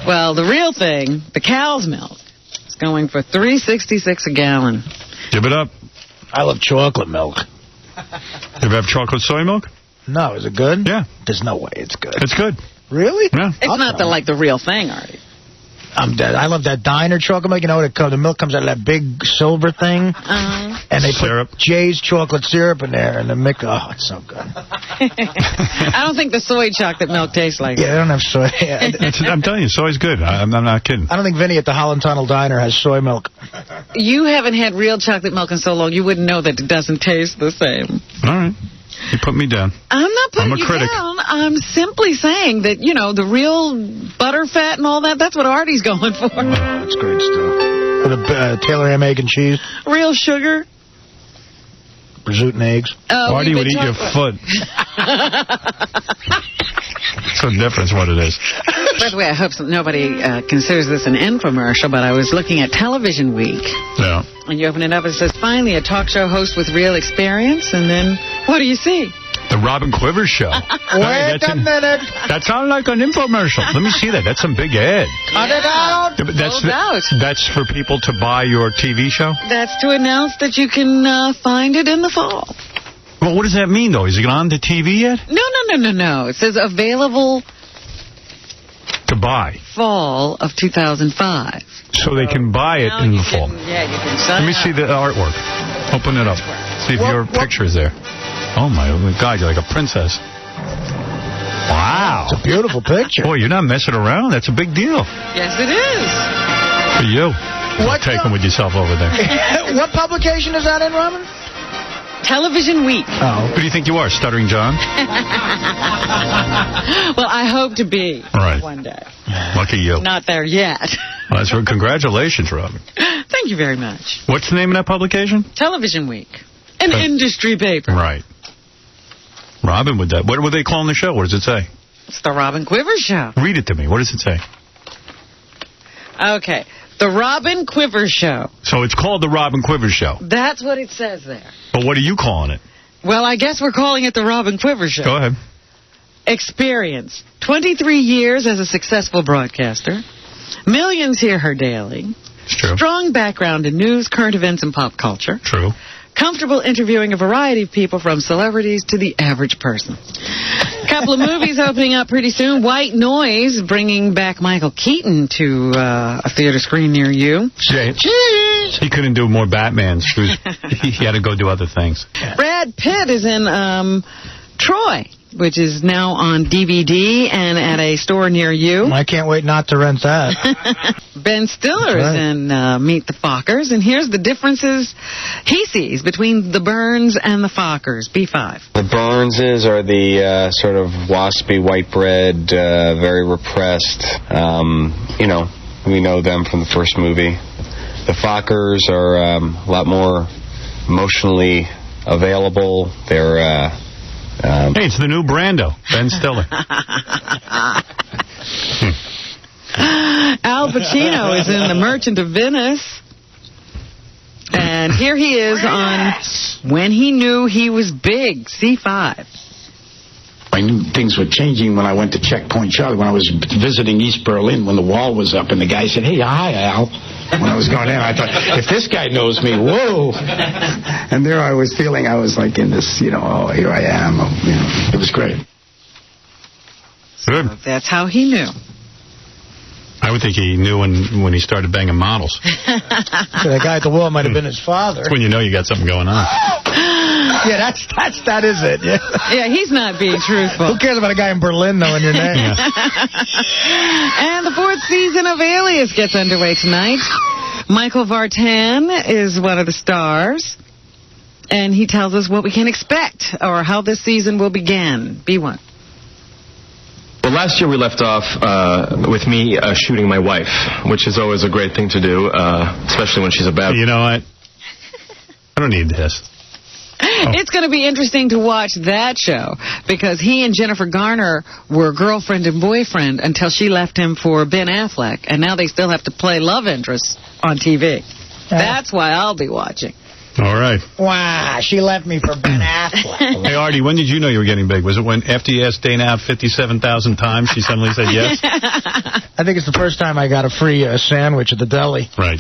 Well, the real thing, the cow's milk, is going for $3.66 a gallon. Give it up. I love chocolate milk. You ever have chocolate soy milk? No, is it good? Yeah. There's no way it's good. It's good. Really? Yeah. It's not the real thing, Artie. I'm dead. I love that diner chocolate milk. You know what? The milk comes out of that big silver thing. And they Syrup. put Jay's chocolate syrup in there. And the mix. Oh, it's so good. I don't think the soy chocolate milk tastes like Yeah, they don't have soy. I'm telling you, soy's good. I'm not kidding. I don't think Vinny at the Holland Tunnel Diner has soy milk. You haven't had real chocolate milk in so long, you wouldn't know that it doesn't taste the same. All right. You put me down. I'm not putting I'm a you critic. down. I'm simply saying that, the real butter fat and all that, that's what Artie's going for. Oh, that's great stuff. With a Taylor ham, egg, and cheese. Real sugar. Prosciutto and eggs. Artie would eat your foot. It's the difference what it is. By the way, I hope nobody considers this an infomercial, but I was looking at Television Week. Yeah. And you open it up, it says, finally, a talk show host with real experience. And then, what do you see? The Robin Quivers show. Wait a minute. That sounds like an infomercial. Let me see that. That's some big ad. Cut it out. Yeah, but Sold out. That's for people to buy your TV show? That's to announce that you can find it in the fall. Well, what does that mean, though? Is it on the TV yet? No. It says available To buy. fall of 2005. So they can buy it in the fall. Yeah, you can sign Let me see the artwork. Open it up. See if your picture is there. Oh, my God, you're like a princess. Wow. It's a beautiful picture. Boy, you're not messing around. That's a big deal. Yes, it is. For you. Taking with yourself over there. What publication is that in, Robin? Television Week. Oh. Who do you think you are, Stuttering John? Well, I hope to be one day. Lucky you. Not there yet. Well, that's congratulations, Robin. Thank you very much. What's the name of that publication? Television Week. An industry paper. Right. Robin with that. What were they calling the show? What does it say? It's the Robin Quivers Show. Read it to me. What does it say? Okay. The Robin Quivers Show. So it's called the Robin Quivers Show. That's what it says there. But what are you calling it? Well, I guess we're calling it the Robin Quivers Show. Go ahead. Experience. 23 years as a successful broadcaster. Millions hear her daily. It's true. Strong background in news, current events, and pop culture. True. Comfortable interviewing a variety of people from celebrities to the average person. Couple of movies opening up pretty soon. White Noise, bringing back Michael Keaton to a theater screen near you. He couldn't do more Batmans. He had to go do other things. Brad Pitt is in Troy, which is now on DVD and at a store near you. I can't wait not to rent that. Ben Stiller is in Meet the Fockers, and here's the differences he sees between the Burns and the Fockers. B5. The Burnses are the sort of waspy, white bread, very repressed. We know them from the first movie. The Fockers are a lot more emotionally available. They're hey, it's the new Brando, Ben Stiller. Al Pacino is in The Merchant of Venice. And here he is on When He Knew He Was Big, C5. I knew things were changing when I went to Checkpoint Charlie, when I was visiting East Berlin, when the wall was up, and the guy said, "Hey, hi, Al." When I was going in, I thought, if this guy knows me, whoa. And there I was feeling I was like in this, oh, here I am. It was great. Good. So that's how he knew. I would think he knew when he started banging models. The guy at the wall might have been his father. That's when you know you got something going on. Yeah, that is it. Yeah. Yeah, he's not being truthful. Who cares about a guy in Berlin knowing your name? Yeah. And the 4th season of Alias gets underway tonight. Michael Vartan is one of the stars, and he tells us what we can expect or how this season will begin. B1. Well, last year we left off with me shooting my wife, which is always a great thing to do, especially when she's a bad... You know what? I don't need this. It's going to be interesting to watch that show because he and Jennifer Garner were girlfriend and boyfriend until she left him for Ben Affleck, and now they still have to play love interests on TV. That's why I'll be watching. All right. Wow, she left me for Ben Affleck. Hey, Artie, when did you know you were getting big? Was it when after you asked Dana out 57,000 times, she suddenly said yes? I think it's the first time I got a free sandwich at the deli. Right.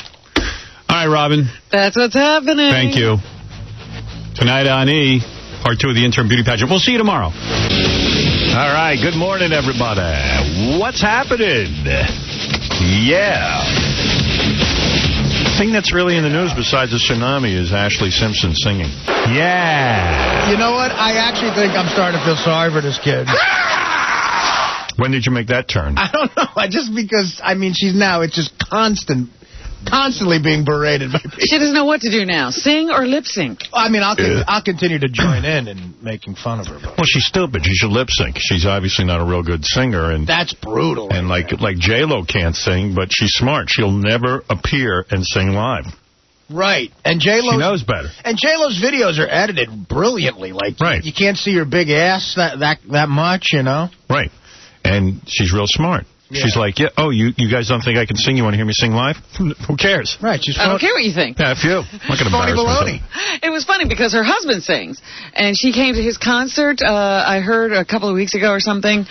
All right, Robin. That's what's happening. Thank you. Tonight on E, part 2 of the interim beauty pageant. We'll see you tomorrow. All right, good morning, everybody. What's happening? Yeah. The thing that's really in the news besides the tsunami is Ashley Simpson singing. Yeah. You know what? I actually think I'm starting to feel sorry for this kid. When did you make that turn? I don't know. Just because, it's just constantly being berated by people. She doesn't know what to do now. Sing or lip sync? I'll continue to join in making fun of her. Well, she's stupid. She should lip sync. She's obviously not a real good singer. And that's brutal. And like J-Lo can't sing, but she's smart. She'll never appear and sing live. Right. And J-Lo... She knows better. And J-Lo's videos are edited brilliantly. You can't see her big ass that much, Right. And she's real smart. Yeah. She's like, you guys don't think I can sing? You want to hear me sing live? Who cares? Right. I don't care what you think. Yeah, if you. I'm not going to embarrass myself. It was funny because her husband sings, and she came to his concert, I heard a couple of weeks ago or something,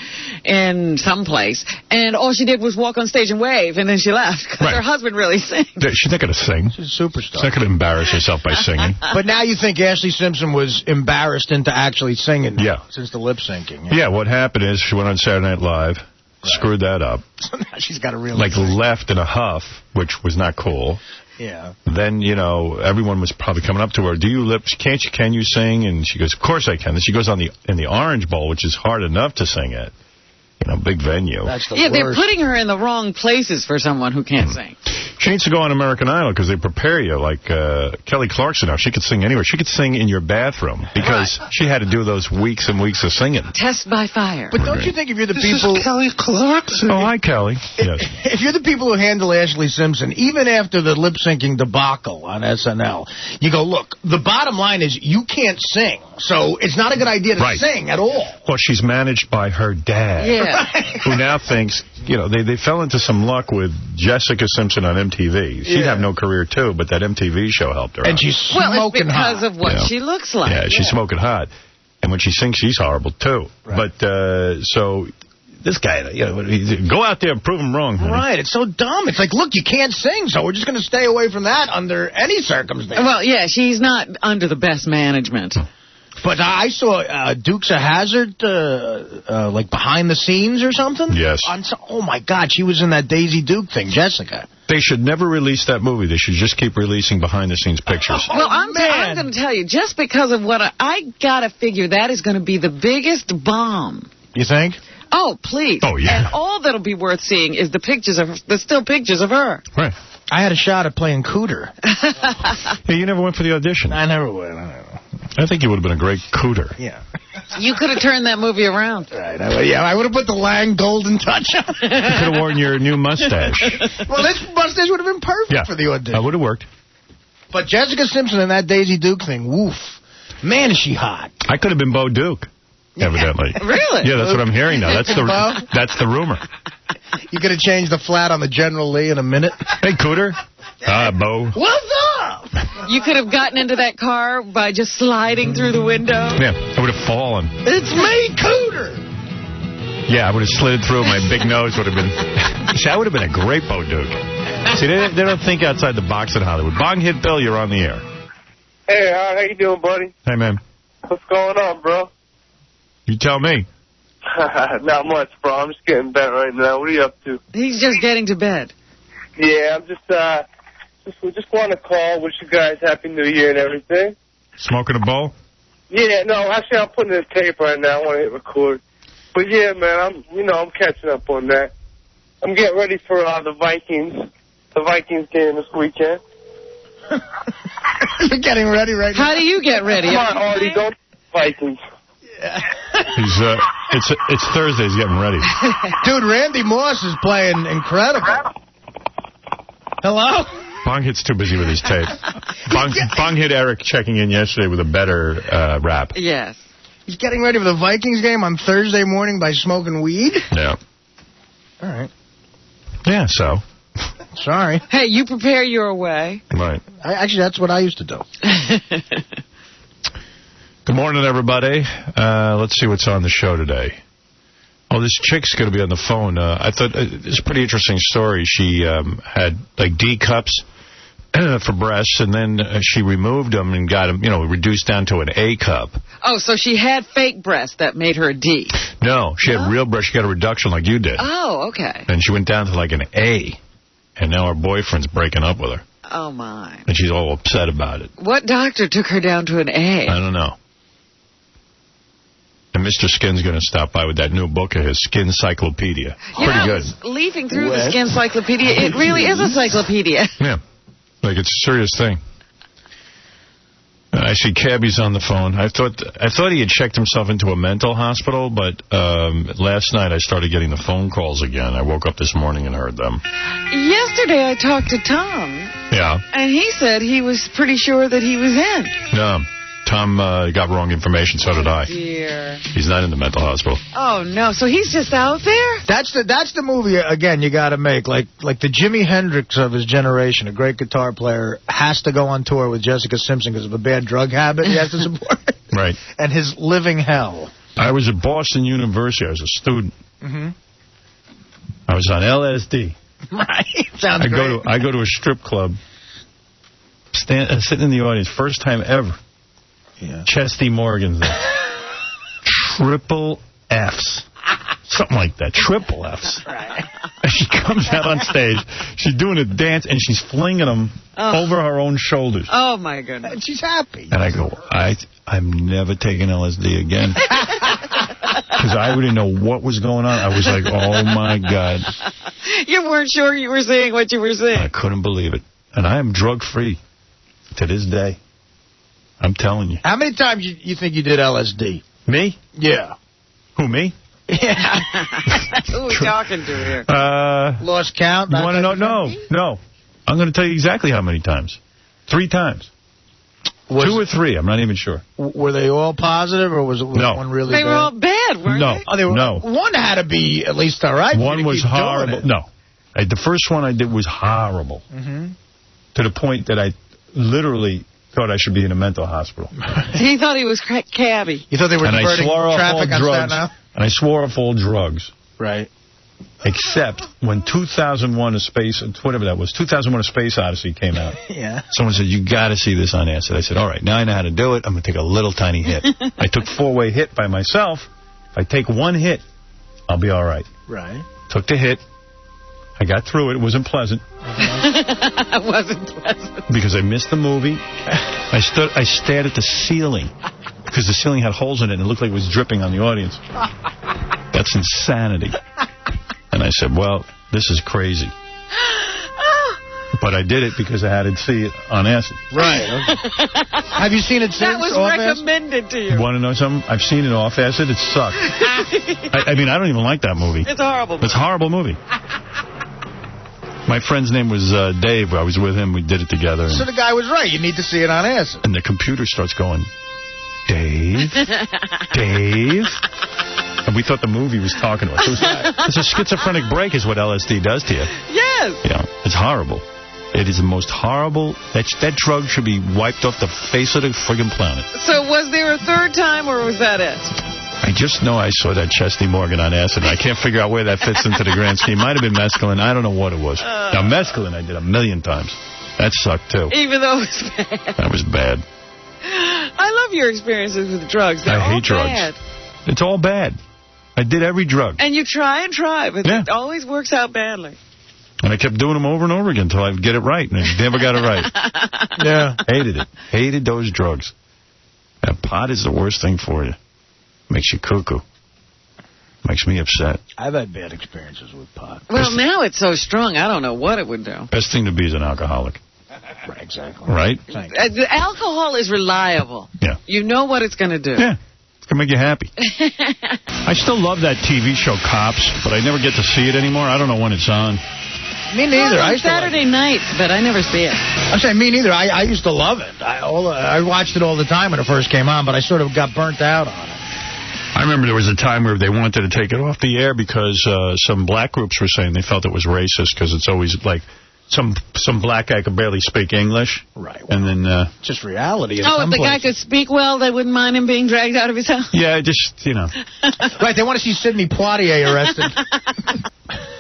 in some place, and all she did was walk on stage and wave, and then she left because her husband really sings. She's not going to sing. She's a superstar. She's not going to embarrass herself by singing. But now you think Ashley Simpson was embarrassed into actually singing since the lip syncing. Yeah, what happened is she went on Saturday Night Live. screwed that up. So now she's got a real... Like, left in a huff, which was not cool. Yeah. Then, you know, everyone was probably coming up to her. Can you sing? And she goes, of course I can. Then she goes in the Orange Bowl, which is hard enough to sing at. You know, big venue. That's the worst. They're putting her in the wrong places for someone who can't sing. She needs to go on American Idol because they prepare you. Like Kelly Clarkson now, she could sing anywhere. She could sing in your bathroom because she had to do those weeks and weeks of singing. Test by fire. But don't you think if you're the people... Is Kelly Clarkson. Oh, hi, Kelly. Yes. If you're the people who handle Ashley Simpson, even after the lip-syncing debacle on SNL, you go, look, the bottom line is you can't sing, so it's not a good idea to sing at all. Well, she's managed by her dad. Yeah. Who now thinks, you know, they fell into some luck with Jessica Simpson on MTV. She'd have no career, too, but that MTV show helped her out. And she's smoking hot. Well, it's because of what she looks like. Yeah, she's smoking hot. And when she sings, she's horrible, too. Right. But, so... This guy, you know, go out there and prove him wrong. Honey. Right, it's so dumb. It's like, look, you can't sing, so we're just going to stay away from that under any circumstance. Well, yeah, she's not under the best management. But I saw Dukes of Hazzard, like, behind the scenes or something. Yes. Oh, my God, she was in that Daisy Duke thing, Jessica. They should never release that movie. They should just keep releasing behind-the-scenes pictures. Well, I'm going to tell you, just because of what I got to figure, that is going to be the biggest bomb. You think? Oh, please. Oh, yeah. And all that'll be worth seeing is the still pictures of her. Right. I had a shot at playing Cooter. Hey, you never went for the audition. I never went. I think you would have been a great Cooter. Yeah. You could have turned that movie around. Right. I would have put the Lang golden touch on. You could have worn your new mustache. Well, this mustache would have been perfect for the audition. That would have worked. But Jessica Simpson in that Daisy Duke thing, woof. Man, is she hot. I could have been Bo Duke. Evidently. Really? Yeah, that's what I'm hearing now. That's the rumor. You could have changed the flat on the General Lee in a minute. Hey, Cooter. Bo. What's up? You could have gotten into that car by just sliding through the window. Yeah, I would have fallen. It's me, Cooter. Yeah, I would have slid through. My big nose would have been... See, I would have been a great Bo Duke. See, they don't think outside the box in Hollywood. Bong Hit Bill, you're on the air. Hey, how you doing, buddy? Hey, man. What's going on, bro? You tell me. Not much, bro. I'm just getting bed right now. What are you up to? He's just getting to bed. Yeah, I'm just want to call, wish you guys Happy New Year and everything. Smoking a bowl? Yeah, no, actually I'm putting in tape right now. I want to hit record. But yeah, man, I'm catching up on that. I'm getting ready for the Vikings game this weekend. You're getting ready right now? How do you get ready? Come on, Artie, don't Vikings. It's Thursday. He's getting ready. Dude, Randy Moss is playing incredible. Hello? Bong Hit's too busy with his tape. Bong Hit Eric checking in yesterday with a better rap. Yes. He's getting ready for the Vikings game on Thursday morning by smoking weed? Yeah. All right. Yeah, so. Sorry. Hey, you prepare your way. Right. Actually, that's what I used to do. Good morning, everybody. Let's see what's on the show today. Oh, this chick's going to be on the phone. I thought it's a pretty interesting story. She had, like, D cups for breasts, and then she removed them and got them, reduced down to an A cup. Oh, so she had fake breasts that made her a D. No, she had real breasts. She got a reduction like you did. Oh, okay. And she went down to, like, an A, and now her boyfriend's breaking up with her. Oh, my. And she's all upset about it. What doctor took her down to an A? I don't know. And Mr. Skin's going to stop by with that new book of his, Skin Cyclopedia. Pretty good. Leafing through the Skin Cyclopedia, it really is a cyclopedia. Yeah. Like, it's a serious thing. I see Cabby's on the phone. I thought he had checked himself into a mental hospital, but last night I started getting the phone calls again. I woke up this morning and heard them. Yesterday I talked to Tom. Yeah. And he said he was pretty sure that he was in. No. Tom got wrong information, so did I. Dear. He's not in the mental hospital. Oh, no. So he's just out there? That's the movie, again, you got to make. Like the Jimi Hendrix of his generation, a great guitar player, has to go on tour with Jessica Simpson because of a bad drug habit he has to support. Right. And his living hell. I was at Boston University. I was a student. Mm-hmm. I was on LSD. Right. Sounds great. I go to a strip club, sitting in the audience, first time ever. Yeah. Chesty Morgan's there. Triple Fs. Something like that. Triple Fs. Right. And she comes out on stage. She's doing a dance, and she's flinging them over her own shoulders. Oh, my goodness. And she's happy. And I go, I'm never taking LSD again. Because I didn't know what was going on. I was like, oh, my God. You weren't sure you were seeing what you were seeing. I couldn't believe it. And I am drug-free to this day. I'm telling you. How many times you think you did LSD? Me? Yeah. Who, me? Yeah. Who are we talking to here? Lost count? You want to know? No. I'm going to tell you exactly how many times. 3 times. 2 or 3. I'm not even sure. Were they all positive, or was one really bad? They were all bad, weren't they? Oh, no. One had to be at least all right. One was horrible. No. The first one I did was horrible. Mm-hmm. To the point that I literally thought I should be in a mental hospital. He thought he was cabbie. You thought they were diverting traffic on Staten Island? And I swore off all drugs. Right. Except when 2001 A Space, whatever that was, 2001 A Space Odyssey came out. Yeah. Someone said, you got to see this on acid. I said, all right, now I know how to do it. I'm going to take a little tiny hit. I took 4-way hit by myself. If I take 1 hit, I'll be all right. Right. Took the hit. I got through it. It wasn't pleasant. It wasn't pleasant. Because I missed the movie. I stared at the ceiling. Because the ceiling had holes in it and it looked like it was dripping on the audience. That's insanity. And I said, well, this is crazy. But I did it because I had to see it on acid. Right. Have you seen it since? That was recommended to you. You want to know something? I've seen it off acid. It sucked. I mean, I don't even like that movie. It's a horrible movie. It's a horrible movie. My friend's name was Dave. I was with him. We did it together. So the guy was right. You need to see it on acid. And the computer starts going, Dave? Dave? And we thought the movie was talking to us. It's a schizophrenic break is what LSD does to you. Yes. Yeah, it's horrible. It is the most horrible. That drug should be wiped off the face of the friggin' planet. So was there a third time, or was that it? I just know I saw that Chesney Morgan on acid. I can't figure out where that fits into the grand scheme. Might have been mescaline. I don't know what it was. Now, mescaline I did 1,000,000 times. That sucked, too. Even though it was bad. That was bad. I love your experiences with drugs. They're I hate drugs. Bad. It's all bad. I did every drug. And you try and try, but it always works out badly. And I kept doing them over and over again until I get it right. And I never got it right. Yeah. Hated it. Hated those drugs. And pot is the worst thing for you. Makes you cuckoo. Makes me upset. I've had bad experiences with pot. Well, now it's so strong, I don't know what it would do. Best thing to be is an alcoholic. Right, exactly. Right? Alcohol is reliable. Yeah. You know what it's going to do. Yeah. It's going to make you happy. I still love that TV show, Cops, but I never get to see it anymore. I don't know when it's on. Me neither. On Saturday nights, but I never see it. I'm saying me neither. I used to love it. I watched it all the time when it first came on, but I sort of got burnt out on it. I remember there was a time where they wanted to take it off the air because some black groups were saying they felt it was racist because it's always like some black guy could barely speak English. Right. Well, and then... just reality. If the guy could speak well, they wouldn't mind him being dragged out of his house? Yeah, just, you know. Right, they want to see Sidney Poitier arrested.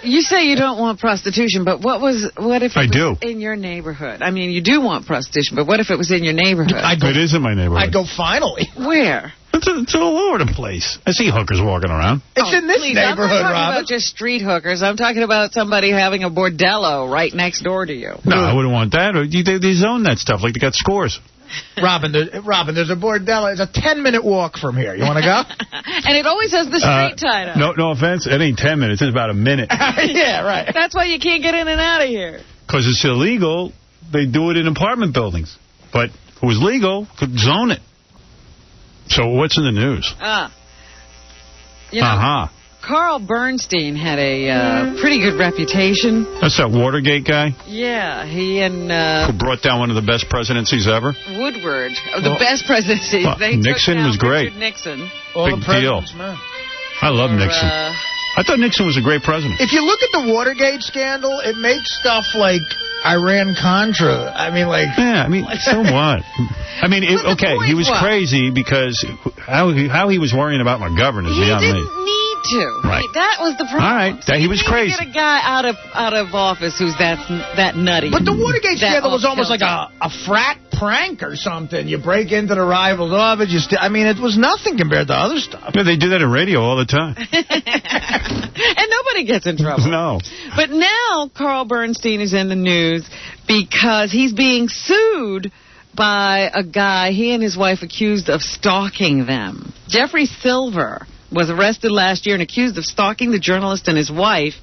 You say you don't want prostitution, but what if it was in your neighborhood? I mean, you do want prostitution, but what if it was in your neighborhood? It is in my neighborhood. I'd go finally. Where? It's all over the place. I see hookers walking around. It's in this neighborhood, I'm not talking Robin. about just street hookers. I'm talking about somebody having a bordello right next door to you. No, I wouldn't want that. They zone that stuff like they got scores. Robin, there's a bordello. It's a 10-minute walk from here. You want to go? And it always has the street tied up. No offense. It ain't 10 minutes. It's about a minute. Yeah, right. That's why you can't get in and out of here. Because it's illegal. They do it in apartment buildings. But if it was legal, could zone it. So what's in the news? Carl Bernstein had a pretty good reputation. That's that Watergate guy? Yeah, he and... who brought down one of the best presidencies ever? Woodward. The best presidencies. Nixon was great. Richard Nixon. Big deal. Man. I love Nixon. I thought Nixon was a great president. If you look at the Watergate scandal, it makes stuff like Iran-Contra. I mean, like... Yeah, I mean, so what? I mean, he was crazy because how he was worrying about McGovern is beyond me. He didn't need to. Right. That was the problem. All right. He was crazy. Get a guy out of office who's that nutty. But the Watergate scandal was almost like a frat prank or something. You break into the rival's office. It was nothing compared to other stuff. Yeah, they do that in radio all the time. And nobody gets in trouble. No. But now Carl Bernstein is in the news because he's being sued by a guy he and his wife accused of stalking them. Jeffrey Silver was arrested last year and accused of stalking the journalist and his wife,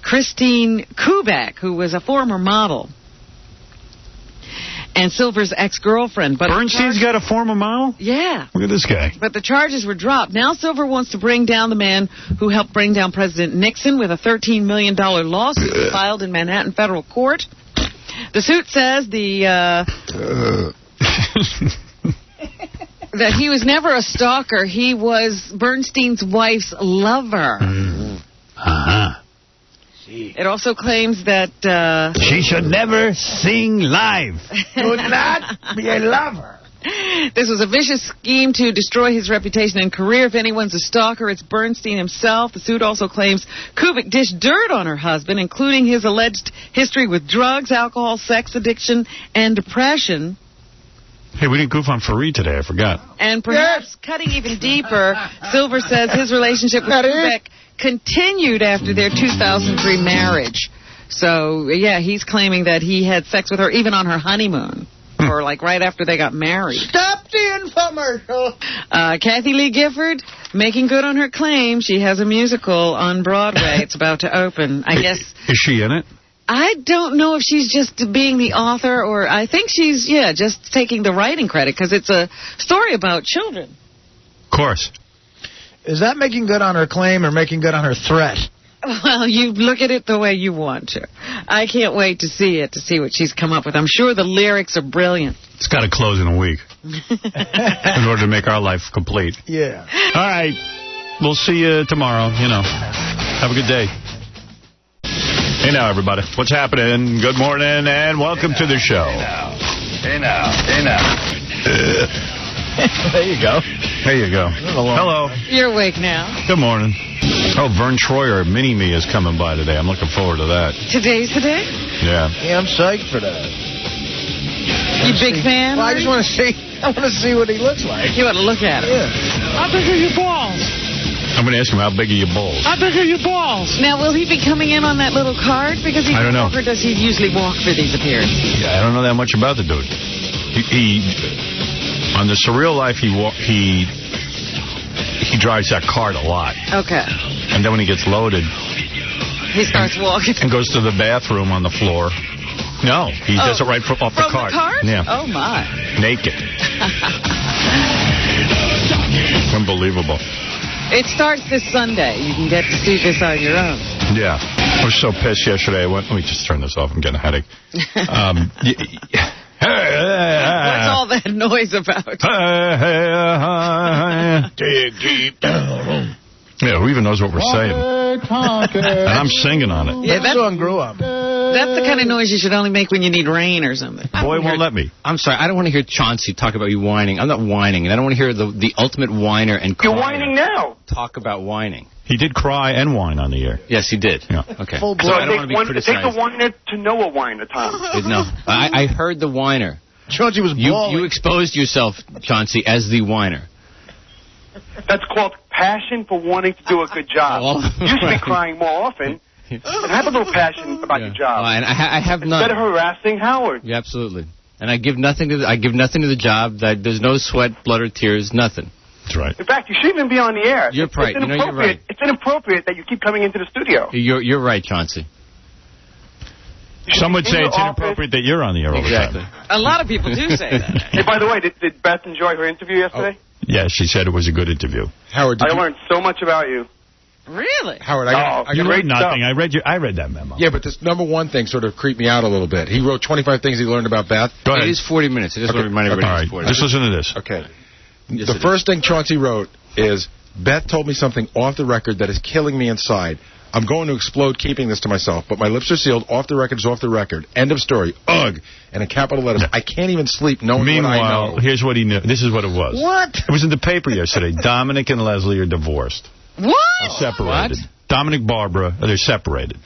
Christine Kubek, who was a former model, and Silver's ex-girlfriend. But Bernstein's got a former model? Yeah. Look at this guy. But the charges were dropped. Now Silver wants to bring down the man who helped bring down President Nixon with a $13 million lawsuit filed in Manhattan federal court. The suit says that he was never a stalker. He was Bernstein's wife's lover. It also claims that she should never sing live. Should not be a lover. This was a vicious scheme to destroy his reputation and career. If anyone's a stalker, it's Bernstein himself. The suit also claims Kubik dished dirt on her husband, including his alleged history with drugs, alcohol, sex addiction, and depression. Hey, we didn't goof on Fareed today. I forgot. And perhaps cutting even deeper, Silver says his relationship with Kubik continued after their 2003 marriage. So, yeah, he's claiming that he had sex with her even on her honeymoon. Or like right after they got married. Stop the infomercial. Kathy Lee Gifford making good on her claim. She has a musical on Broadway. It's about to open. I guess. Is she in it? I don't know if she's just being the author or I think she's, just taking the writing credit because it's a story about children. Of course. Is that making good on her claim or making good on her threat? Well, you look at it the way you want to. I can't wait to see what she's come up with. I'm sure the lyrics are brilliant. It's got to close in a week in order to make our life complete. Yeah. All right. We'll see you tomorrow. Have a good day. Hey now, everybody. What's happening? Good morning and welcome to the show. Hey now. There you go. There you go. Hello. You're awake now. Good morning. Oh, Vern Troyer, Mini-Me, is coming by today. I'm looking forward to that. Today's the day? Yeah. Yeah, I'm psyched for that. You big fan? Well, I just want to see. I want to see what he looks like. You want to look at him? Yeah. How big are your balls? I'm going to ask him, how big are your balls? How big are your balls? Now, will he be coming in on that little card? Because he's I don't know. Or does he usually walk for these appearances? Yeah, I don't know that much about the dude. He on the Surreal Life, he drives that cart a lot. Okay. And then when he gets loaded, he starts walking. And goes to the bathroom on the floor. No, he does it right off the cart. From the cart? Yeah. Oh, my. Naked. Unbelievable. It starts this Sunday. You can get to see this on your own. Yeah. I was so pissed yesterday. Let me just turn this off. I'm getting a headache. What's all that noise about? Dig deep down. Yeah, who even knows what we're saying? And I'm singing on it. Yeah, that song grew up. That's the kind of noise you should only make when you need rain or something. Boy won't let me. I'm sorry, I don't want to hear Chauncey talk about you whining. I'm not whining, and I don't want to hear the ultimate whiner and You're whining now. talk about whining. He did cry and whine on the air. Yes, he did. Yeah. Okay. So I don't want to be it criticized. takes a whiner to know a whiner, Tom. No, I heard the whiner. Chauncey was bawling. You exposed yourself, Chauncey, as the whiner. That's called passion for wanting to do a good job. You should be crying more often. And have a little passion about your job. And I have none. Instead of harassing Howard. Yeah, absolutely. And I give nothing to the job. That there's no sweat, blood, or tears. Nothing. That's right. In fact, you shouldn't even be on the air. You're right. It's you're right. It's inappropriate that you keep coming into the studio. You're right, Chauncey. Some would say it's inappropriate that you're on the air all the time. A lot of people do say that. Hey, by the way, did Beth enjoy her interview yesterday? Yeah, she said it was a good interview. Howard, I learned so much about you. Really? Howard, you read nothing. I read that memo. Yeah, but this number one thing sort of creeped me out a little bit. He wrote 25 things he learned about Beth. Go ahead. It is 40 minutes. I just want to remind everybody. All right, it's 40 just listen to this. Okay. Yes, The first thing Chauncey wrote is, Beth told me something off the record that is killing me inside. I'm going to explode keeping this to myself, but my lips are sealed. Off the record is off the record. End of story. Ugh. And in capital letters. I can't even sleep knowing what I know. Here's what he knew. This is what it was. What? It was in the paper yesterday. Dominic and Leslie are divorced. What? They're separated. Dominic Barbara, they're separated.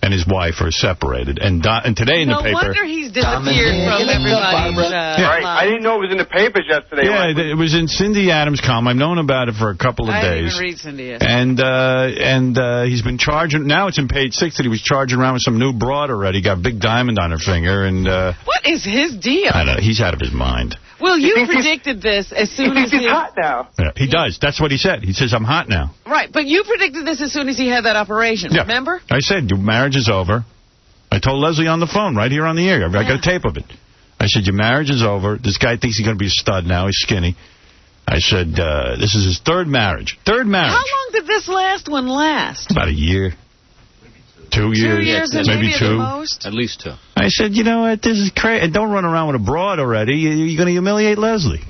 And his wife are separated. And today in the paper... No wonder he's disappeared from everybody's... Right. I didn't know it was in the papers yesterday. Yeah, it was in Cindy Adams' column. I've known about it for a couple of days. I didn't even read Cindy Adams. And he's been charging... Now it's in page 6 that he was charging around with some new broad already. Got a big diamond on her finger. And what is his deal? I don't know. He's out of his mind. Well, you predicted this as soon as he's hot now. Yeah, he does. That's what he said. He says, I'm hot now. Right, but you predicted this as soon as he had that operation, remember? I said, your marriage is over. I told Leslie on the phone, right here on the air. I got a tape of it. I said, your marriage is over. This guy thinks he's going to be a stud now. He's skinny. I said, this is his third marriage. Third marriage. How long did this last one last? About a year. 2 years. 2 years, maybe 2. The most? At least 2. I said, you know what, this is crazy. And don't run around with a broad already. You're going to humiliate Leslie.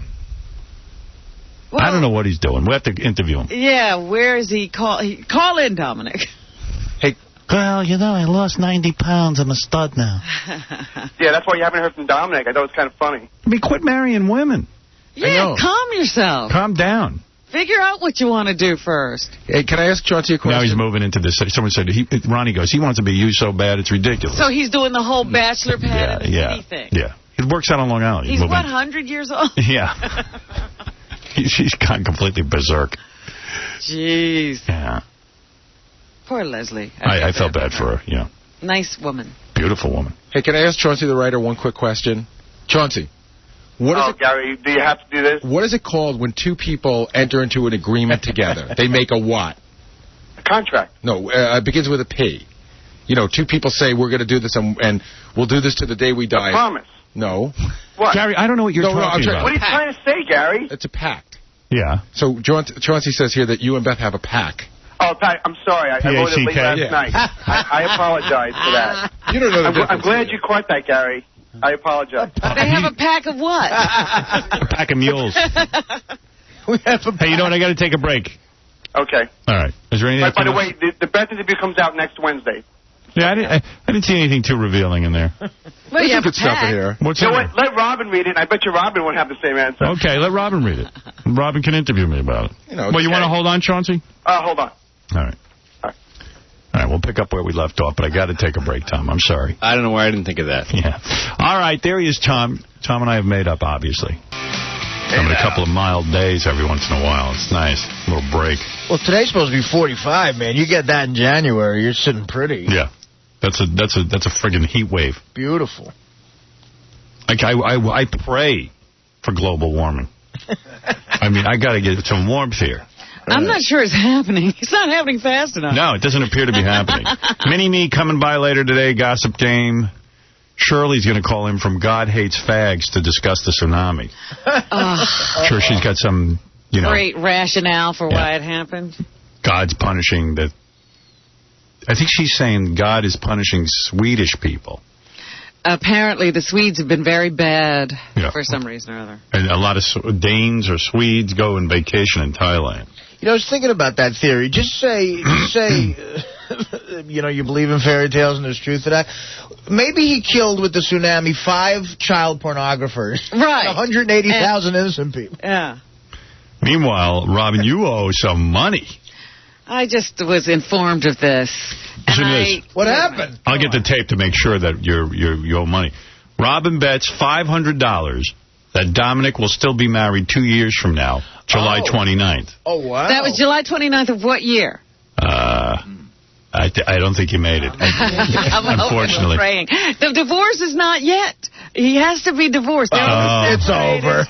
Well, I don't know what he's doing. We'll have to interview him. Yeah, where is he? Call in, Dominic. Hey, well, you know, I lost 90 pounds. I'm a stud now. Yeah, that's why you haven't heard from Dominic. I thought it was kind of funny. I mean, quit marrying women. Yeah, calm yourself. Calm down. Figure out what you want to do first. Hey, can I ask Chauncey a question? Now he's moving into this. Someone said, Ronnie goes, he wants to be used so bad, it's ridiculous. So he's doing the whole bachelor pad and the city thing. Yeah. He works out on Long Island. He's what, 100 years old? Yeah. She's gone completely berserk. Jeez. Yeah. Poor Leslie. I felt bad for her, yeah. Nice woman. Beautiful woman. Hey, can I ask Chauncey the writer one quick question? Chauncey. Gary, do you have to do this? What is it called when two people enter into an agreement together? They make a what? A contract. No, it begins with a P. You know, two people say, we're going to do this, and we'll do this to the day we die. A promise. No. What? Gary, I don't know what you're talking about. What are you trying to say, Gary? It's a pact. Yeah. So Chauncey says here that you and Beth have a pact. Oh, Pat, I'm sorry. I wrote it late last night. I apologize for that. You don't know the difference. I'm glad you caught that, Gary. I apologize. They have a pack of what? A pack of mules. We have a Hey, you know what? I got to take a break. Okay. All right. Is there anything? By the way, the Beth interview comes out next Wednesday. Yeah, I didn't see anything too revealing in there. Well, you have good stuff in here. What's you know in what? Let Robin read it, and I bet you Robin won't have the same answer. Okay, let Robin read it. Robin can interview me about it. You know, well, you want to hold on, Chauncey? Hold on. All right. All right, we'll pick up where we left off, but I got to take a break, Tom. I'm sorry. I don't know why I didn't think of that. Yeah. All right, there he is, Tom. Tom and I have made up, obviously. Having a couple of mild days every once in a while. It's nice. A little break. Well, today's supposed to be 45, man. You get that in January, you're sitting pretty. Yeah. That's a friggin' heat wave. Beautiful. Like I pray for global warming. I mean, I got to get some warmth here. I'm not sure it's happening. It's not happening fast enough. No, it doesn't appear to be happening. Mini-Me coming by later today, gossip game. Shirley's going to call in from God Hates Fags to discuss the tsunami. Sure, she's got some, great rationale for why it happened. God's punishing the... I think she's saying God is punishing Swedish people. Apparently, the Swedes have been very bad for some reason or other. And a lot of Danes or Swedes go on vacation in Thailand. You know, I was thinking about that theory. Just say, you believe in fairy tales and there's truth to that. Maybe he killed with the tsunami 5 child pornographers. Right. 180,000 innocent people. Yeah. Meanwhile, Robin, you owe some money. I just was informed of this. What happened? I'll get the tape to make sure that you owe money. Robin bets $500 that Dominic will still be married 2 years from now, July 29th. Oh, wow. That was July 29th of what year? I don't think he made it, unfortunately. Praying. The divorce is not yet. He has to be divorced. It's over.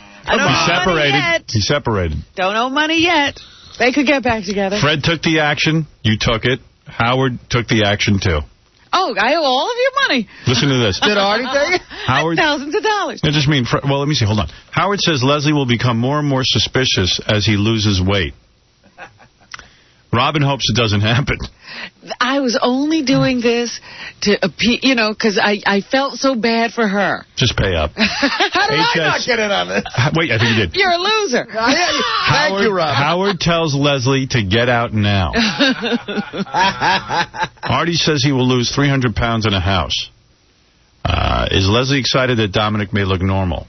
He's separated. Don't owe money yet. They could get back together. Fred took the action. You took it. Howard took the action, too. Oh, I owe all of your money. Listen to this. Did Artie take it? Howard, thousands of dollars. I just mean, well, let me see. Hold on. Howard says Leslie will become more and more suspicious as he loses weight. Robin hopes it doesn't happen. I was only doing this to appeal, because I felt so bad for her. Just pay up. How did I not get in on this? Wait, I think you did. You're a loser. Thank you, Robin. Howard tells Leslie to get out now. Artie says he will lose 300 pounds in a house. Is Leslie excited that Dominic may look normal?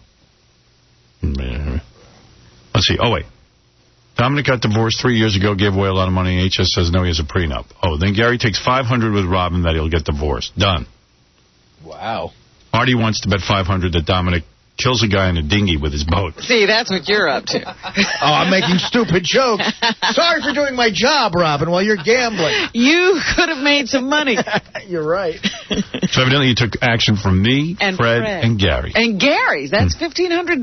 Let's see. Oh, wait. Dominic got divorced 3 years ago, gave away a lot of money. HS says no, he has a prenup. Oh, then Gary takes $500 with Robin that he'll get divorced. Done. Wow. Artie wants to bet $500 that Dominic kills a guy in a dinghy with his boat. See, that's what you're up to. I'm making stupid jokes. Sorry for doing my job, Robin, while you're gambling. You could have made some money. You're right. So evidently you took action from me, And Fred, Fred. and Gary. And Gary's, that's $1,500.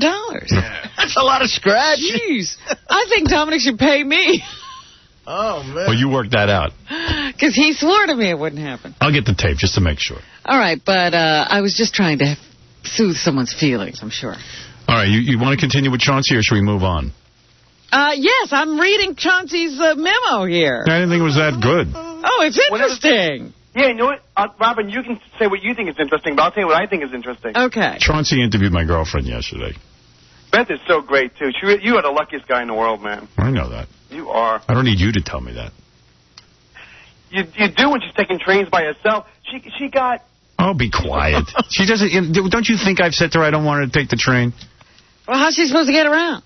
That's a lot of scratch. Jeez. I think Dominic should pay me. Oh, man. Well, you worked that out. Because he swore to me it wouldn't happen. I'll get the tape just to make sure. All right, but I was just trying to soothe someone's feelings, I'm sure. All right, you want to continue with Chauncey, or should we move on? Yes, I'm reading Chauncey's memo here. I didn't think it was that good. Oh, it's interesting. Yeah, you know what? Robin, you can say what you think is interesting, but I'll tell you what I think is interesting. Okay. Chauncey interviewed my girlfriend yesterday. Beth is so great, too. You are the luckiest guy in the world, man. I know that. You are. I don't need you to tell me that. You do when she's taking trains by herself. She got... Oh, be quiet. She doesn't. Don't you think I've said to her I don't want her to take the train? Well, how's she supposed to get around?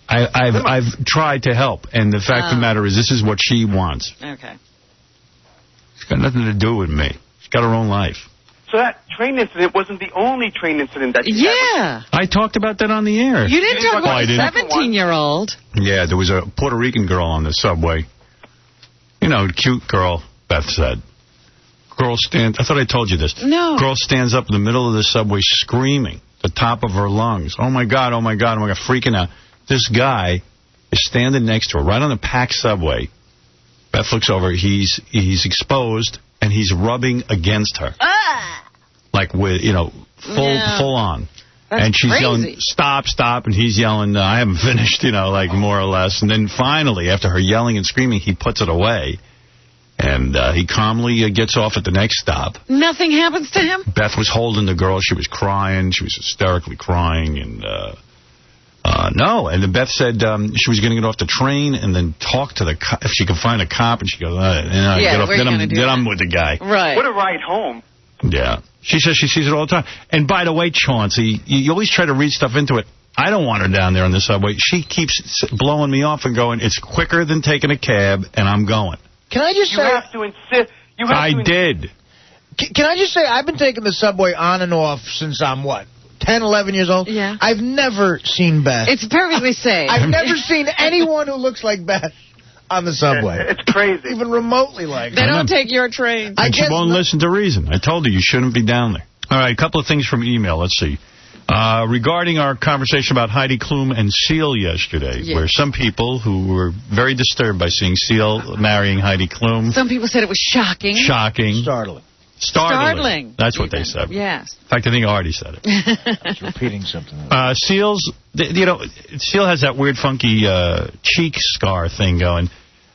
I've tried to help, and the fact of the matter is this is what she wants. Okay. It's got nothing to do with me. She's got her own life. So that train incident wasn't the only train incident that you had. I talked about that on the air. You didn't talk about a 17-year-old. Yeah, there was a Puerto Rican girl on the subway. You know, cute girl, Beth said. Girl stands... I thought I told you this. No. Girl stands up in the middle of the subway screaming the top of her lungs. Oh, my God, oh, my God, oh, my God, freaking out. This guy is standing next to her right on the packed subway. Beth looks over. He's exposed, and he's rubbing against her. Like with, full on. That's and she's crazy. yelling, stop, stop, and he's yelling, I haven't finished, like more or less. And then finally, after her yelling and screaming, he puts it away. And he calmly gets off at the next stop. Nothing happens to him? Beth was holding the girl. She was crying. She was hysterically crying. And no. And then Beth said she was going to get off the train and then talk to the cop if she could find a cop. And she goes, get off. Then I'm with the guy. Right. What a ride home. Yeah. She says she sees it all the time. And by the way, Chauncey, you always try to read stuff into it. I don't want her down there on the subway. She keeps blowing me off and going, it's quicker than taking a cab, and I'm going. Can I just say... You have to insist. I did. Can I just say, I've been taking the subway on and off since I'm, 10, 11 years old? Yeah. I've never seen Beth. It's perfectly safe. I've never seen anyone who looks like Beth on the subway. It's crazy. Even remotely like They don't take your train. And she won't listen to reason. I told her you shouldn't be down there. All right, a couple of things from email. Let's see. Regarding our conversation about Heidi Klum and Seal yesterday, where some people who were very disturbed by seeing Seal marrying Heidi Klum. Some people said it was shocking. Shocking. Startling. That's what they said. Yes. In fact, I think Artie said it. I was repeating something. Seal has that weird, funky cheek scar thing going.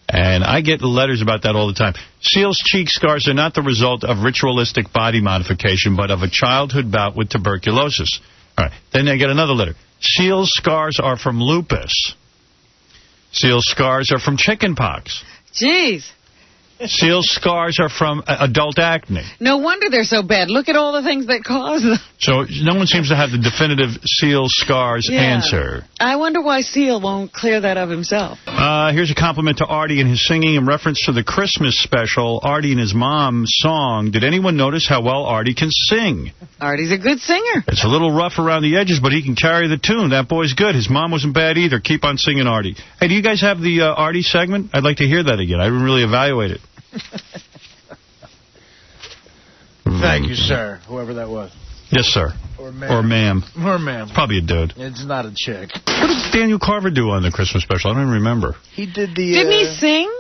And I get letters about that all the time. Seal's cheek scars are not the result of ritualistic body modification, but of a childhood bout with tuberculosis. All right. Then I get another letter. Seal's scars are from lupus. Seal's scars are from chickenpox. Jeez. Seal's scars are from adult acne. No wonder they're so bad. Look at all the things that cause them. So no one seems to have the definitive Seal scars answer. I wonder why Seal won't clear that of himself. Here's a compliment to Artie and his singing in reference to the Christmas special, Artie and his mom's song. Did anyone notice how well Artie can sing? Artie's a good singer. It's a little rough around the edges, but he can carry the tune. That boy's good. His mom wasn't bad either. Keep on singing, Artie. Hey, do you guys have the Artie segment? I'd like to hear that again. I didn't really evaluate it. Thank you, sir, whoever that was. Yes, sir. Or ma'am. Or ma'am. Or ma'am. Probably a dude. It's not a chick. What did Daniel Carver do on the Christmas special? I don't even remember. He did the... Didn't he sing?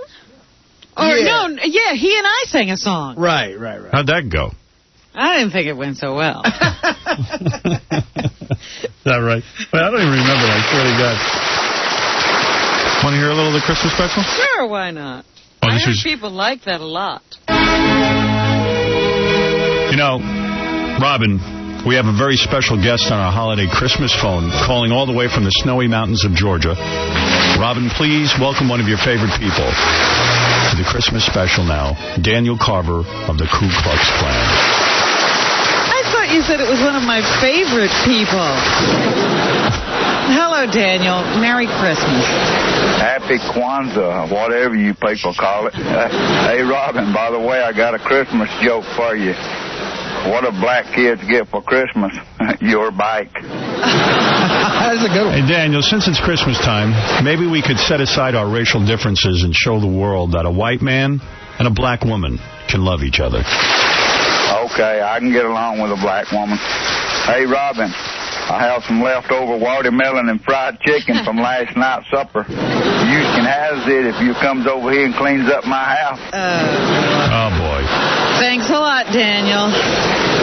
Or Yeah. no, yeah, he and I sang a song. Right. How'd that go? I didn't think it went so well. Is that right? Well, I don't even remember that. I swear to God. Want to hear a little of the Christmas special? Sure, why not? Oh, I this heard was... people like that a lot. You know, Robin, we have a very special guest on our holiday Christmas phone calling all the way from the snowy mountains of Georgia. Robin, please welcome one of your favorite people to the Christmas special now, Daniel Carver of the Ku Klux Klan. I thought you said it was one of my favorite people. Hello, Daniel. Merry Christmas. Happy Kwanzaa, whatever you people call it. Hey, Robin, by the way, I got a Christmas joke for you. What do black kids get for Christmas? Your bike. That's a good one. Hey, Daniel, since it's Christmas time, maybe we could set aside our racial differences and show the world that a white man and a black woman can love each other. Okay, I can get along with a black woman. Hey, Robin, I have some leftover watermelon and fried chicken from last night's supper. You can have it if you comes over here and cleans up my house. Oh, boy. Thanks a lot, Daniel.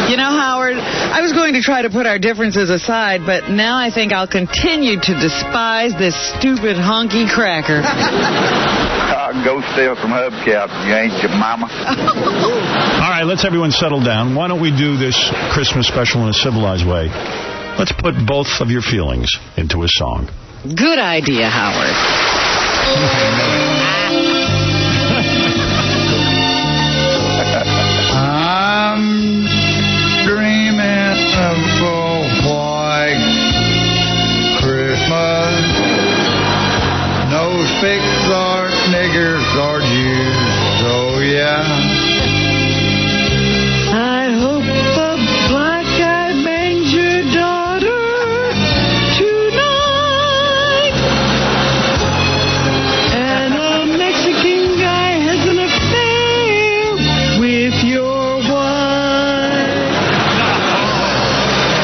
You know, Howard, I was going to try to put our differences aside, but now I think I'll continue to despise this stupid honky cracker. Go steal some hubcaps, you ain't your mama. All right, let's everyone settle down. Why don't we do this Christmas special in a civilized way? Let's put both of your feelings into a song. Good idea, Howard. I'm dreaming of a white Christmas. No pigs or niggers or Jews, oh yeah. I hope a black-eyed manger daughter tonight, and a Mexican guy has an affair with your wife.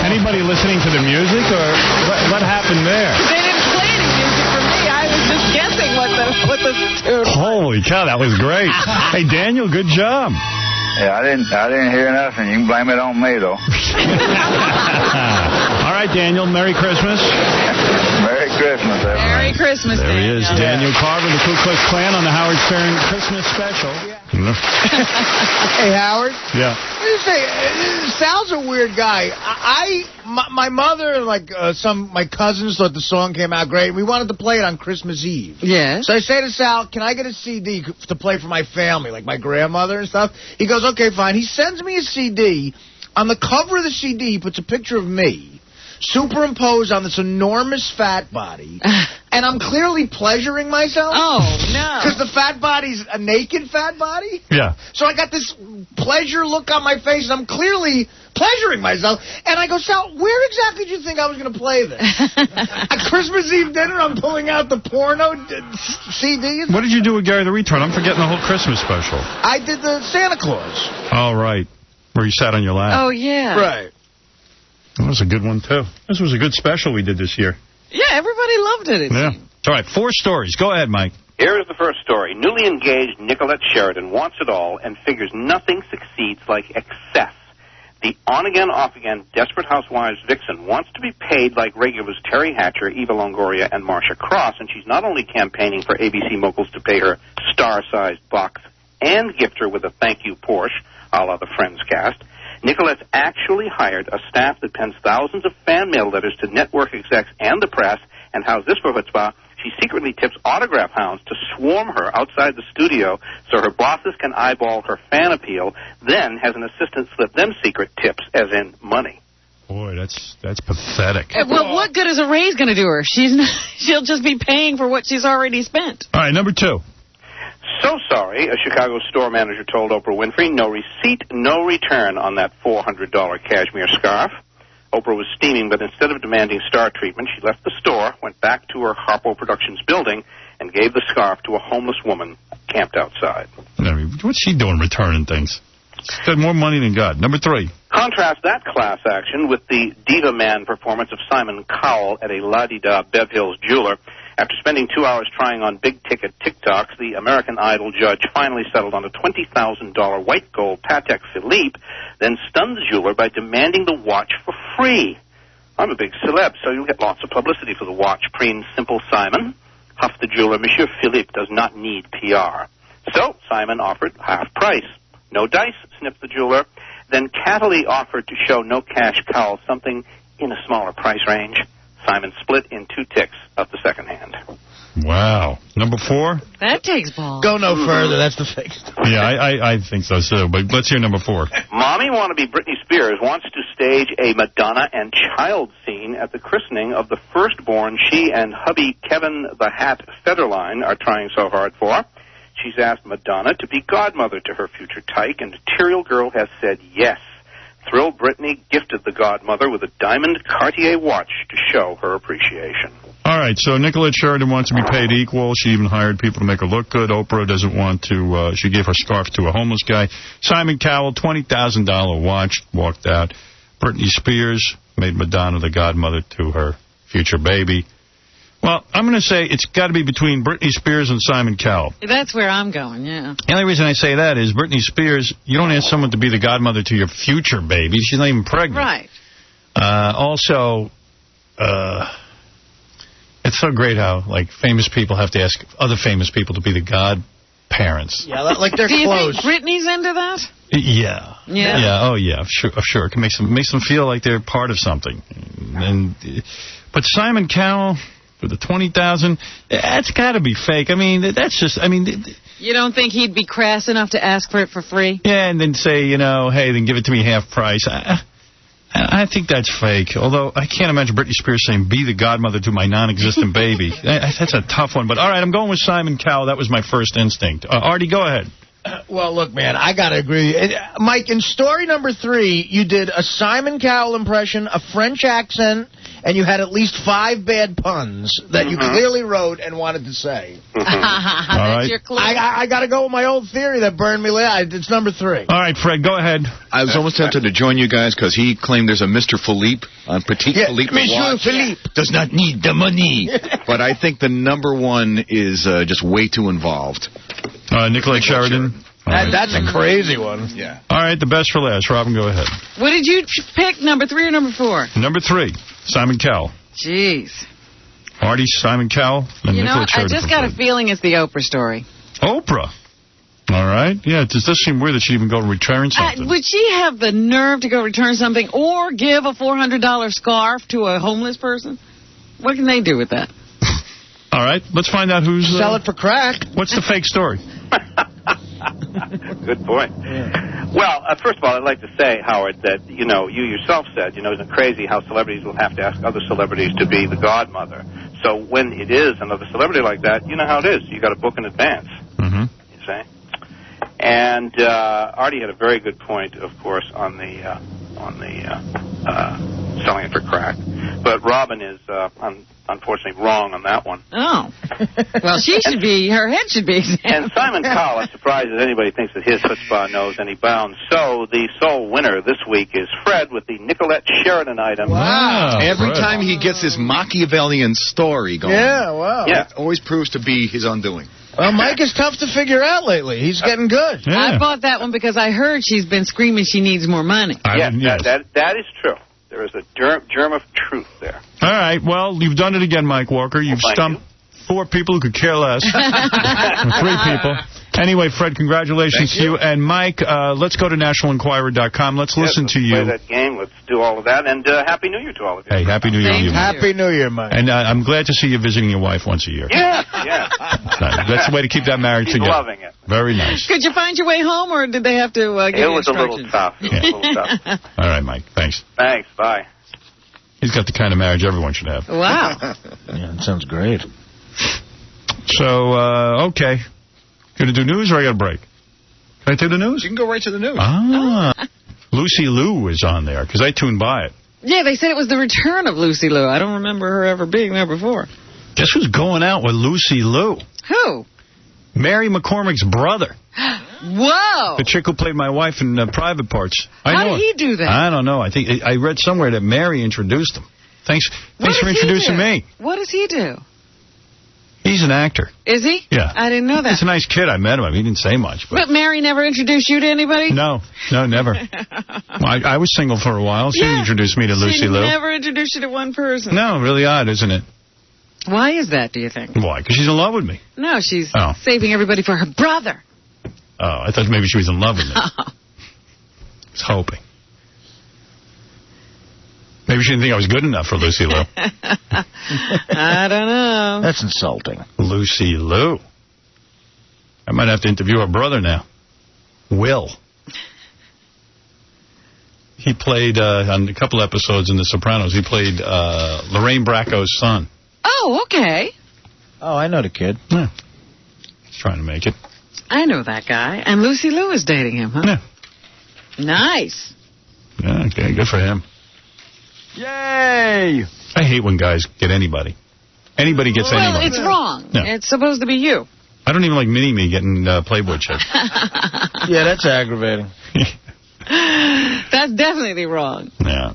Anybody listening to the music, or what happened there? They didn't play any music for me. I was just guessing what the tune. Holy cow, that was great. Hey, Daniel, good job. Yeah, I didn't hear nothing. You can blame it on me, though. All right, Daniel, Merry Christmas. Merry Christmas, everybody. Merry Christmas, There he is, Daniel Carver, the Ku Klux Klan on the Howard Stern Christmas special. Hey, Howard. Yeah. What do you say? Sal's a weird guy. My mother and my cousins thought the song came out great. We wanted to play it on Christmas Eve. Yes. So I say to Sal, can I get a CD to play for my family, like my grandmother and stuff? He goes, okay, fine. He sends me a CD. On the cover of the CD, he puts a picture of me superimposed on this enormous fat body, and I'm clearly pleasuring myself. Oh, no. Because the fat body's a naked fat body. Yeah. So I got this pleasure look on my face, and I'm clearly pleasuring myself. And I go, Sal, where exactly do you think I was going to play this? At Christmas Eve dinner, I'm pulling out the porno CDs. What did you do with Gary the Retard? I'm forgetting the whole Christmas special. I did the Santa Claus. Oh, right. Where you sat on your lap. Oh, yeah. Right. That was a good one, too. This was a good special we did this year. Yeah, everybody loved it. Yeah. All right, 4 stories. Go ahead, Mike. Here is the first story. Newly engaged Nicolette Sheridan wants it all and figures nothing succeeds like excess. The on-again, off-again Desperate Housewives vixen wants to be paid like regulars Terry Hatcher, Eva Longoria, and Marcia Cross, and she's not only campaigning for ABC moguls to pay her star-sized box and gift her with a thank you Porsche, a la the Friends cast. Nicolette's actually hired a staff that pens thousands of fan mail letters to network execs and the press, and how's this for chutzpah? She secretly tips autograph hounds to swarm her outside the studio so her bosses can eyeball her fan appeal, then has an assistant slip them secret tips, as in money. Boy, that's pathetic. Well, what good is a raise going to do her? She'll just be paying for what she's already spent. All right, number 2. So sorry, a Chicago store manager told Oprah Winfrey, no receipt, no return on that $400 cashmere scarf. Oprah was steaming, but instead of demanding star treatment, she left the store, went back to her Harpo Productions building, and gave the scarf to a homeless woman camped outside. I mean, what's she doing returning things? She's got more money than God. Number 3. Contrast that class action with the Diva Man performance of Simon Cowell at a la-di-da Bev Hills jeweler. After spending 2 hours trying on big-ticket TikToks, the American Idol judge finally settled on a $20,000 white gold Patek Philippe, then stunned the jeweler by demanding the watch for free. I'm a big celeb, so you'll get lots of publicity for the watch, preemed Simple Simon. Huffed the jeweler, Monsieur Philippe does not need PR. So Simon offered half price. No dice, sniffed the jeweler. Then cattily offered to show no cash Cowell something in a smaller price range. Simon split in 2 ticks of the second hand. Wow. Number 4? That takes balls. Go no further. That's the fake story. Yeah, I think so, too. But let's hear number 4. Mommy wannabe Britney Spears wants to stage a Madonna and child scene Jane at the christening of the firstborn she and hubby Kevin the Hat Federline are trying so hard for. She's asked Madonna to be godmother to her future tyke, and Material Girl has said yes. Thrilled Britney gifted the godmother with a diamond Cartier watch to show her appreciation. All right, so Nicolette Sheridan wants to be paid equal. She even hired people to make her look good. Oprah doesn't want to. She gave her scarf to a homeless guy. Simon Cowell, $20,000 watch, walked out. Britney Spears made Madonna the godmother to her future baby. Well, I'm going to say it's got to be between Britney Spears and Simon Cowell. That's where I'm going, yeah. The only reason I say that is Britney Spears, you don't ask someone to be the godmother to your future baby. She's not even pregnant. Right. Also, it's so great how, like, famous people have to ask other famous people to be the godparents. Yeah, like they're Do you close. think Britney's into that? Yeah. Yeah. Yeah. Oh, yeah. Sure. It makes them feel like they're part of something. But Simon Cowell for the $20,000, that's got to be fake. I mean, that's just. I mean. You don't think he'd be crass enough to ask for it for free? Yeah, and then say, hey, then give it to me half price. I think that's fake. Although I can't imagine Britney Spears saying, "Be the godmother to my non-existent baby." That's a tough one. But all right, I'm going with Simon Cowell. That was my first instinct. Artie, go ahead. Well, look, man, I got to agree. Mike, in story number 3, you did a Simon Cowell impression, a French accent, and you had at least 5 bad puns that you clearly wrote and wanted to say. That's right. your clue. I got to go with my old theory that burned me last. It's number 3. All right, Fred, go ahead. I was almost tempted to join you guys because he claimed there's a Mr. Philippe on Petit Philippe. Monsieur Philippe does not need the money. But I think the number one is just way too involved. Nicolette Sheridan. That's a crazy one. Yeah. All right, the best for last. Robin, go ahead. What did you pick, number 3 or number 4? Number 3, Simon Cowell. Jeez. Artie, Simon Cowell, and You know, Nicolette I Sheridan. just got a feeling it's the Oprah story. Oprah. All right. Yeah, it does seem weird that she'd even go to return something. Would she have the nerve to go return something or give a $400 scarf to a homeless person? What can they do with that? All right, let's find out who's... Sell it for crack. What's the fake story? Good point. Well, first of all, I'd like to say, Howard, that, you yourself said, isn't it crazy how celebrities will have to ask other celebrities to be the godmother? So when it is another celebrity like that, you know how it is. You got to book in advance. Mm-hmm. You say? And Artie had a very good point, of course, on the selling it for crack. But Robin is unfortunately wrong on that one. Oh. Well, her head should be examined. And Simon Cowell, I'm surprised that anybody thinks that his chutzpah knows any bounds. So the sole winner this week is Fred with the Nicolette Sheridan item. Wow. Every time he gets his Machiavellian story going. Yeah, wow. Yeah. It always proves to be his undoing. Well, Mike is tough to figure out lately. He's getting good. Yeah. I bought that one because I heard she's been screaming she needs more money. That is true. There is a germ of truth there. All right, well, you've done it again, Mike Walker. You've stumped 4 people who could care less. 3 people. Anyway, Fred, congratulations to you. And Mike, let's go to nationalenquirer.com. Let's listen to you. Play that game. Let's do all of that. And Happy New Year to all of you. Hey, Happy New Year to you. Happy New Year, Mike. And I'm glad to see you visiting your wife once a year. Yeah. That's the way to keep that marriage He's together. loving it. Very nice. Could you find your way home, or did they have to give It you was a little instructions? tough. It was a little tough. All right, Mike. Thanks. Thanks. Bye. He's got the kind of marriage everyone should have. Wow. Yeah, it sounds great. So, okay. Going to do news or I got a break? Can I do the news? You can go right to the news. Lucy Liu is on there, because I tuned by it. Yeah, they said it was the return of Lucy Liu. I don't remember her ever being there before. Guess who's going out with Lucy Liu? Who? Mary McCormick's brother. Whoa! The chick who played my wife in Private Parts. How did he do that? I don't know. I think I read somewhere that Mary introduced him. Thanks for introducing me. What does he do? He's an actor. Is he? Yeah. I didn't know that. He's a nice kid. I met him. He didn't say much. But Mary never introduced you to anybody? No, never. I was single for a while. She introduced me to Lucy Liu. She never introduced you to one person. No, really odd, isn't it? Why is that, do you think? Why? Because she's in love with me. No, she's saving everybody for her brother. Oh, I thought maybe she was in love with me. I was hoping. Maybe she didn't think I was good enough for Lucy Liu. I don't know. That's insulting. Lucy Liu. I might have to interview her brother now. Will. He played on a couple episodes in The Sopranos. He played Lorraine Bracco's son. Oh, okay. Oh, I know the kid. Yeah. He's trying to make it. I know that guy. And Lucy Liu is dating him, huh? Yeah. Nice. Yeah, okay, good for him. Yay! I hate when guys get anybody. Anybody gets anybody. Well, it's wrong. No. It's supposed to be you. I don't even like Mini-Me getting Playboy chick. Yeah, that's aggravating. That's definitely wrong. Yeah.